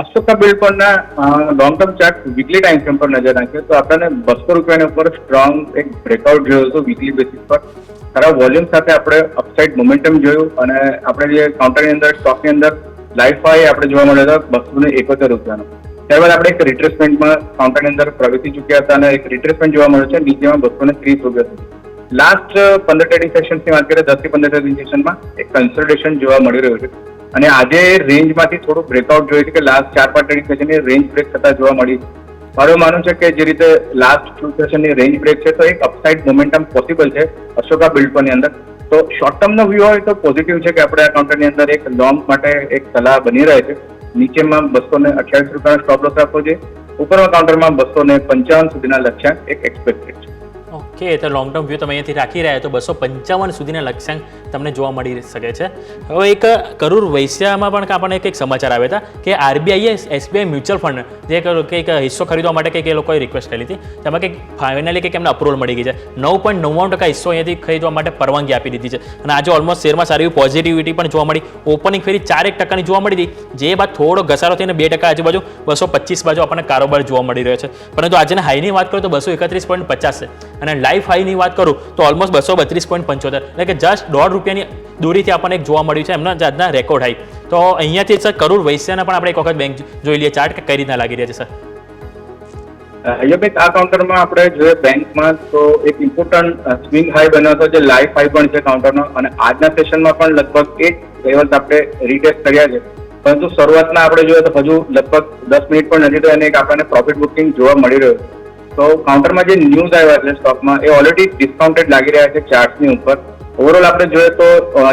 અશોકા બિલ્ડકોનના long term chart weekly time frame પર નજર નાખીએ તો આપણને 200 રૂપિયાની ઉપર સ્ટ્રોંગ એક બ્રેકઆઉટ જોયું હતું વીકલી બેસિસ પર. ખરાબ વોલ્યુમ સાથે આપણે અપસાઇડ મોમેન્ટમ જોયું અને આપણે જે કાઉન્ટરની અંદર સ્ટોકની અંદર લાઈફ હાઈ આપણે જોવા મળ્યો હતો 271 રૂપિયાનો. ત્યારબાદ આપણે એક રિટ્રેસમેન્ટમાં કાઉન્ટરની અંદર પ્રવેશી ચૂક્યા હતા અને એક રિટ્રેસમેન્ટ જોવા મળ્યો છે નીચેમાં 230 રૂપિયા સુધી. લાસ્ટ 15 ટ્રેડિંગ સેશન્સની વાત કરીએ 10 થી 15 ટ્રેડિંગ સેશનમાં એક કન્સોલિડેશન જોવા મળી રહ્યું છે અને આજે રેન્જમાંથી થોડું બ્રેકઆઉટ જોયું છે કે લાસ્ટ 4-5 ટ્રેડિંગ સેશનની રેન્જ બ્રેક થતા જોવા મળી. મારું માનવું છે કે જે રીતે લાસ્ટ 2 સેશનની રેન્જ બ્રેક છે તો એક અપસાઇડ મોમેન્ટમ પોસિબલ છે અશોકા બિલ્ડકોનની અંદર. તો શોર્ટ ટર્મનો વ્યૂ હોય તો પોઝિટિવ છે કે આપણે આ કાઉન્ટરની અંદર એક લોંગ માટે એક સલાહ બની રહે છે. નીચેમાં 228 રૂપિયાનો સ્ટોપ લોસ રાખવો જોઈએ, ઉપરના કાઉન્ટરમાં 255 સુધીના લક્ષ્યાંક એક એક્સપેક્ટેડ છે. ઓકે, તો લોંગ ટર્મ વ્યૂ તમે અહીંયાથી રાખી રહ્યા તો 255 સુધીના લક્ષ્યાંક તમને જોવા મળી શકે છે. હવે એક કરૂર વૈશ્યામાં પણ આપણને એક સમાચાર આવ્યા હતા કે આરબીઆઈએ એસબીઆઈ મ્યુચ્યુઅલ ફંડ જે કંઈક હિસ્સો ખરીદવા માટે કંઈક એ લોકોએ રિક્વેસ્ટ કરી હતી, તેમાં કંઈક ફાઇનલી કંઈક એમને અપ્રુવલ મળી ગઈ છે. 9.99% હિસ્સો અહીંયાથી ખરીદવા માટે પરવાનગી આપી દીધી છે અને આજે ઓલમોસ્ટ શેરમાં સારી એવી પોઝિટિવિટી પણ જોવા મળી. ઓપનિંગ ફેરી 4% જોવા મળી હતી, જે બાદ થોડો ઘસારો થઈને 2% આજુબાજુ 225 બાજુ આપણને કારોબાર જોવા મળી રહ્યો છે. પરંતુ આજના હાઈની વાત કરું તો 231.50 છે અને લાઈફ હાઈની વાત કરું તો ઓલમોસ્ટ 232.75, એટલે કે જસ્ટ ₹1.5 દૂરીથી આપણને એક જોવા મળ્યું છે એમના આજના રેકોર્ડ હાઈ. તો અહીંયાથી સર કરૂર વૈશ્યના પણ આપણે એક વખત બેંક જોઈ લઈએ ચાર્ટ કે કઈ રીતના લાગી રહ્યા છે સર. આ કાઉન્ટરમાં આપણે જોઈએ બેંકમાં તો એક ઇમ્પોર્ટન્ટ સ્વિંગ હાઈ બન્યો હતો જે લાઈફ હાઈ પણ છે કાઉન્ટરનો અને આજના સેશનમાં પણ લગભગ એક લેવલ આપણે રીટેસ્ટ કર્યા છે. પરંતુ શરૂઆતના આપણે જોઈએ તો હજુ લગભગ 10 મિનિટ પણ નથી તો એને એક આપણને પ્રોફિટ બુકિંગ જોવા મળી રહ્યું. તો કાઉન્ટરમાં જે ન્યૂઝ આવ્યા છે સ્ટોકમાં એ ઓલરેડી ડિસ્કાઉન્ટેડ લાગી રહ્યા છે ચાર્ટની ઉપર. ઓવરઓલ આપણે જોઈએ તો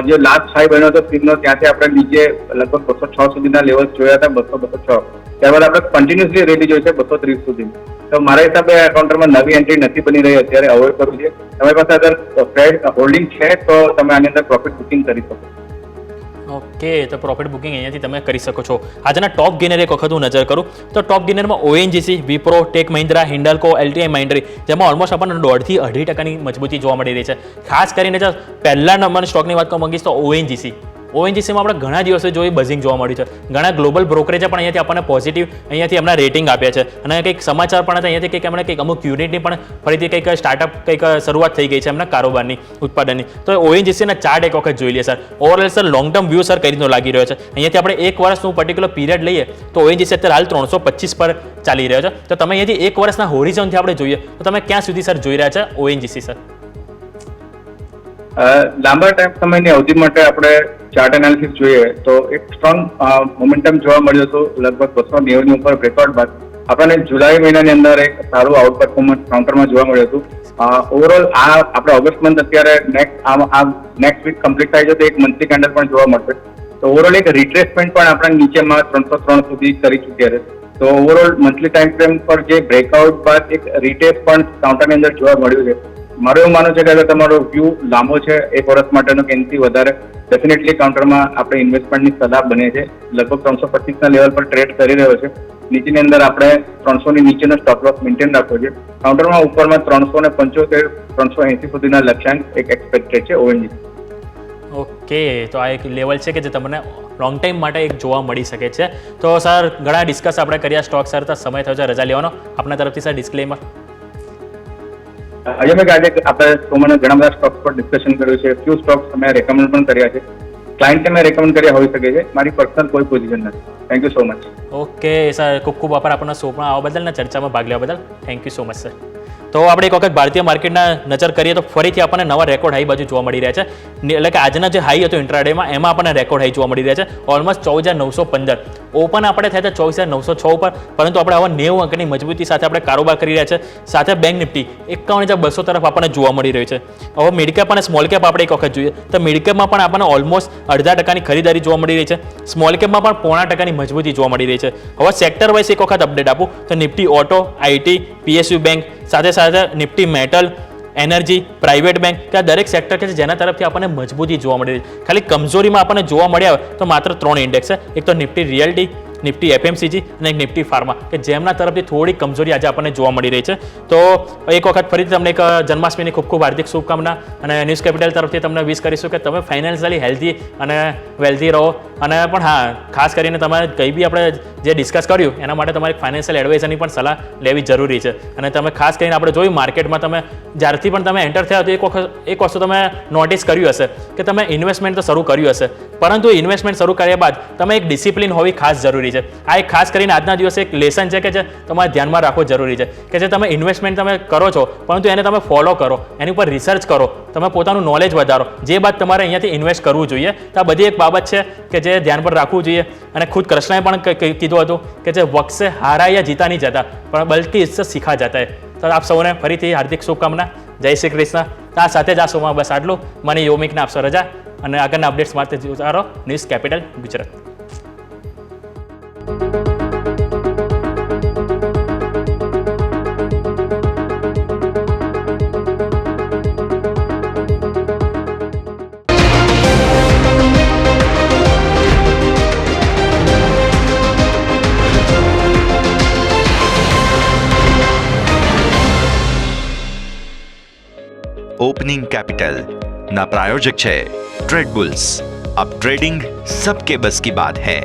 જે લાસ્ટ હાઈ બન્યો હતો સ્વિંગનો ત્યાંથી આપણે નીચે લગભગ 206 સુધીના લેવલ્સ જોયા હતા, 206. ત્યારબાદ આપણે કન્ટિન્યુઅસલી રેલી જોઈ છે 230 સુધી. તો મારા હિસાબે આ કાઉન્ટરમાં નવી એન્ટ્રી નથી બની રહી અત્યારે, અવોઇડ કરવું છે. તમારી પાસે અગર ફ્રેડ હોલ્ડિંગ છે તો તમે આની અંદર પ્રોફિટ બુકિંગ કરી શકો. ઓકે, તો પ્રોફિટ બુકિંગ અહીંયાથી તમે કરી શકો છો. આજના ટોપ ગેનર એક વખત હું નજર કરું તો ટોપ ગેનરમાં ONGC, Wipro, tech Mahindra, હિન્ડલ્કો, LTI માઇન્ડરી, જેમાં ઓલમોસ્ટ આપણને 1.5 થી 2.5% મજબૂતી જોવા મળી રહી છે. ખાસ કરીને જો પહેલા નંબરના સ્ટોકની વાત કરવા માંગીશ તો ઓએનજીસીમાં આપણે ઘણા દિવસે જોઈ બઝિંગ જોવા મળ્યું છે. ઘણા ગ્લોબલ બ્રોકરેજે પણ અહીંયાથી આપણને પોઝિટિવ અહીંયાથી એમના રેટિંગ આપ્યા છે અને કંઈક સમાચાર પણ હતા અહીંયાથી કંઈક એમણે કંઈક અમુક યુનિટની પણ ફરીથી કંઈક સ્ટાર્ટઅપ કંઈક શરૂઆત થઈ ગઈ છે એમના કારોબારની ઉત્પાદનની. તો ઓએનજીસીના ચાર્ટ એક વખત જોઈ લઈએ sir. Overall sir long term view sir કઈ રીતનો લાગી રહ્યો છે અહીંયાથી આપણે એક વર્ષનું પર્ટિક્યુલર પીરિયડ લઈએ તો ઓએનજીસી અત્યારે હાલ 325 પર ચાલી રહ્યો છે. તો તમે અહીંયાથી એક વર્ષના હોરિઝોનથી આપણે જોઈએ તો તમે ક્યાં સુધી સર જોઈ રહ્યા છે ઓએનજીસી સર? લાંબા ટાઈમ સમયની અવધિ માટે આપણે ચાર્ટ એનાલિસિસ જોઈએ તો એક સ્ટ્રોંગ મોમેન્ટમ જોવા મળ્યું હતું લગભગ 290 ની ઉપર બ્રેકઆઉટ બાદ આપણને જુલાઈ મહિનાની અંદર એક સારું આઉટ પરફોર્મન્સ કાઉન્ટરમાં જોવા મળ્યું હતું. ઓવરઓલ આ આપણે ઓગસ્ટ મંથ અત્યારે નેક્સ્ટ વીક કમ્પ્લીટ થાય છે તો એક મંથલી કેન્ડલ પણ જોવા મળશે. તો ઓવરઓલ એક રિટ્રેસમેન્ટ પણ આપણે નીચેમાં 303 સુધી કરી ચૂક્યા છે. તો ઓવરઓલ મંથલી ટાઈમ ફ્રેમ પર જે બ્રેકઆઉટ બાદ એક રિટેસ્ટ પણ કાઉન્ટરની અંદર જોવા મળ્યું છે. મારું એવું માનવું છે કે અગર તમારો વ્યૂ લાંબો છે એક વર્ષ માટેનો કે એનાથી વધારે ડેફિનેટલી કાઉન્ટરમાં આપણે ઇન્વેસ્ટમેન્ટની સલાહ બને છે. લગભગ 325ના લેવલ પર ટ્રેડ કરી રહ્યો છે. નીચેની અંદર આપણે 300 ની નીચેનો સ્ટોપ લોસ મેન્ટેન રાખવો છે. કાઉન્ટરમાં ઉપરમાં 375 380 સુધીના લક્ષ્યાંક એક એક્સપેક્ટેડ છે ઓએનજીસી. ઓકે, તો આ એક લેવલ છે કે જે તમને લોંગ ટાઈમ માટે એક જોવા મળી શકે છે. તો સર ઘણા ડિસ્કસ આપણે કર્યા સ્ટોક સર, તો સમય થયો છે રજા લેવાનો. આપના તરફથી સર ડિસ્ક્લેમર. આજે મેં આજે આપણે સોમાના ઘણા બધા સ્ટોક્સ પર ડિસ્કશન કર્યું છે, ફ્યુ સ્ટોક્સ અમે રેકમેન્ડ પણ કર્યા છે. ક્લાયન્ટને મેં રેકમેન્ડ કર્યા હોઈ શકે છે, મારી પર્સનલ કોઈ પોઝિશન નથી. Thank you so much. Okay sir, ખૂબ ખૂબ આભાર આપણના શોમાં આવવા બદલ અને ચર્ચામાં ભાગ લેવા બદલ. Thank you so much sir. તો આપણે એક વખત ભારતીય માર્કેટના નજર કરીએ તો ફરીથી આપણને નવા રેકોર્ડ હાઈ બાજુ જોવા મળી રહ્યા છે. એટલે કે આજના જે હાઈ હતો ઇન્ટ્રાડેમાં એમાં આપણને રેકોર્ડ હાઈ જોવા મળી રહ્યા છે. ઓલમોસ્ટ 14,915. ઓપન આપણે થયા હતા 24,906 ઉપર, પરંતુ આપણે આવા 90 અંકની મજબૂતી સાથે આપણે કારોબાર કરી રહ્યા છે. સાથે બેંક નિફ્ટી 51,200 તરફ આપણને જોવા મળી રહ્યું છે. હવે મિડ કેપ અને સ્મોલ કેપ આપણે એક વખત જોઈએ તો મિડ કેપમાં પણ આપણને ઓલમોસ્ટ 0.5% ખરીદારી જોવા મળી રહી છે. સ્મોલ કેપમાં પણ 0.5% મજબૂતી જોવા મળી રહી છે. હવે સેક્ટર વાઇઝ એક વખત અપડેટ આપું તો Nifty auto, IT, PSU bank, સાથે સાથે Nifty metal, energy, private bank કે આ દરેક સેક્ટર કે છે જેના તરફથી આપણને મજબૂતી જોવા મળી રહી છે. ખાલી કમજોરીમાં આપણને જોવા મળ્યા હોય તો માત્ર 3 ઇન્ડેક્સ છે. એક તો નિફ્ટી રિયલ્ટી, નિફ્ટી એફએમસીજી અને એક નિફ્ટી ફાર્મા કે જેમના તરફથી થોડી કમજોરી આજે આપણને જોવા મળી રહી છે. તો એક વખત ફરીથી તમને એક જન્માષ્ટમીની ખૂબ ખૂબ હાર્દિક શુભકામના અને ન્યૂઝ કેપિટલ તરફથી તમને વિશ કરીશું કે તમે ફાઇનાન્શિયલી હેલ્ધી અને વેલ્ધી રહો. અને પણ હા, ખાસ કરીને તમારે કંઈ બી આપણે જે ડિસ્કસ કર્યું એના માટે તમારે ફાઇનાન્શિયલ એડવાઇઝરની પણ સલાહ લેવી જરૂરી છે. અને તમે ખાસ કરીને આપણે જોયું માર્કેટમાં તમે જ્યારથી પણ તમે એન્ટર થયા તો એક વસ્તુ તમે નોટિસ કર્યું હશે કે તમે ઇન્વેસ્ટમેન્ટ તો શરૂ કર્યું હશે, પરંતુ ઇન્વેસ્ટમેન્ટ શરૂ કર્યા બાદ તમે એક ડિસિપ્લિન હોવી ખાસ જરૂરી છે. આ એક ખાસ કરીને આજના દિવસે એક લેસન છે કે જે તમારે ધ્યાનમાં રાખવો જરૂરી છે કે જે તમે ઇન્વેસ્ટમેન્ટ તમે કરો છો પરંતુ એને તમે ફોલો કરો, એની ઉપર રિસર્ચ કરો, તમે પોતાનું નોલેજ વધારો, જે બાદ તમારે અહીંયાથી ઇન્વેસ્ટ કરવું જોઈએ. તો આ બધી એક બાબત છે કે જે ધ્યાન પર રાખવું જોઈએ. અને ખુદ કૃષ્ણએ પણ કીધું હતું કે જે વક્ત સે હારા યા જીતા નહીં જતા પણ બલ્કि ઇસસે શીખા જાતા હૈ. તો આપ સૌને ફરીથી હાર્દિક શુભકામના. જય શ્રી કૃષ્ણ. આ સાથે જ આ શોમાં બસ આટલું. મને યોમિકને આપશો રજા અને આગળના અપડેટ્સ માટે જોતા રહો news capital Gujarat. Opening capital ना प्रायोजक है ट्रेड बुल्स. अब ट्रेडिंग सबके बस की बात है.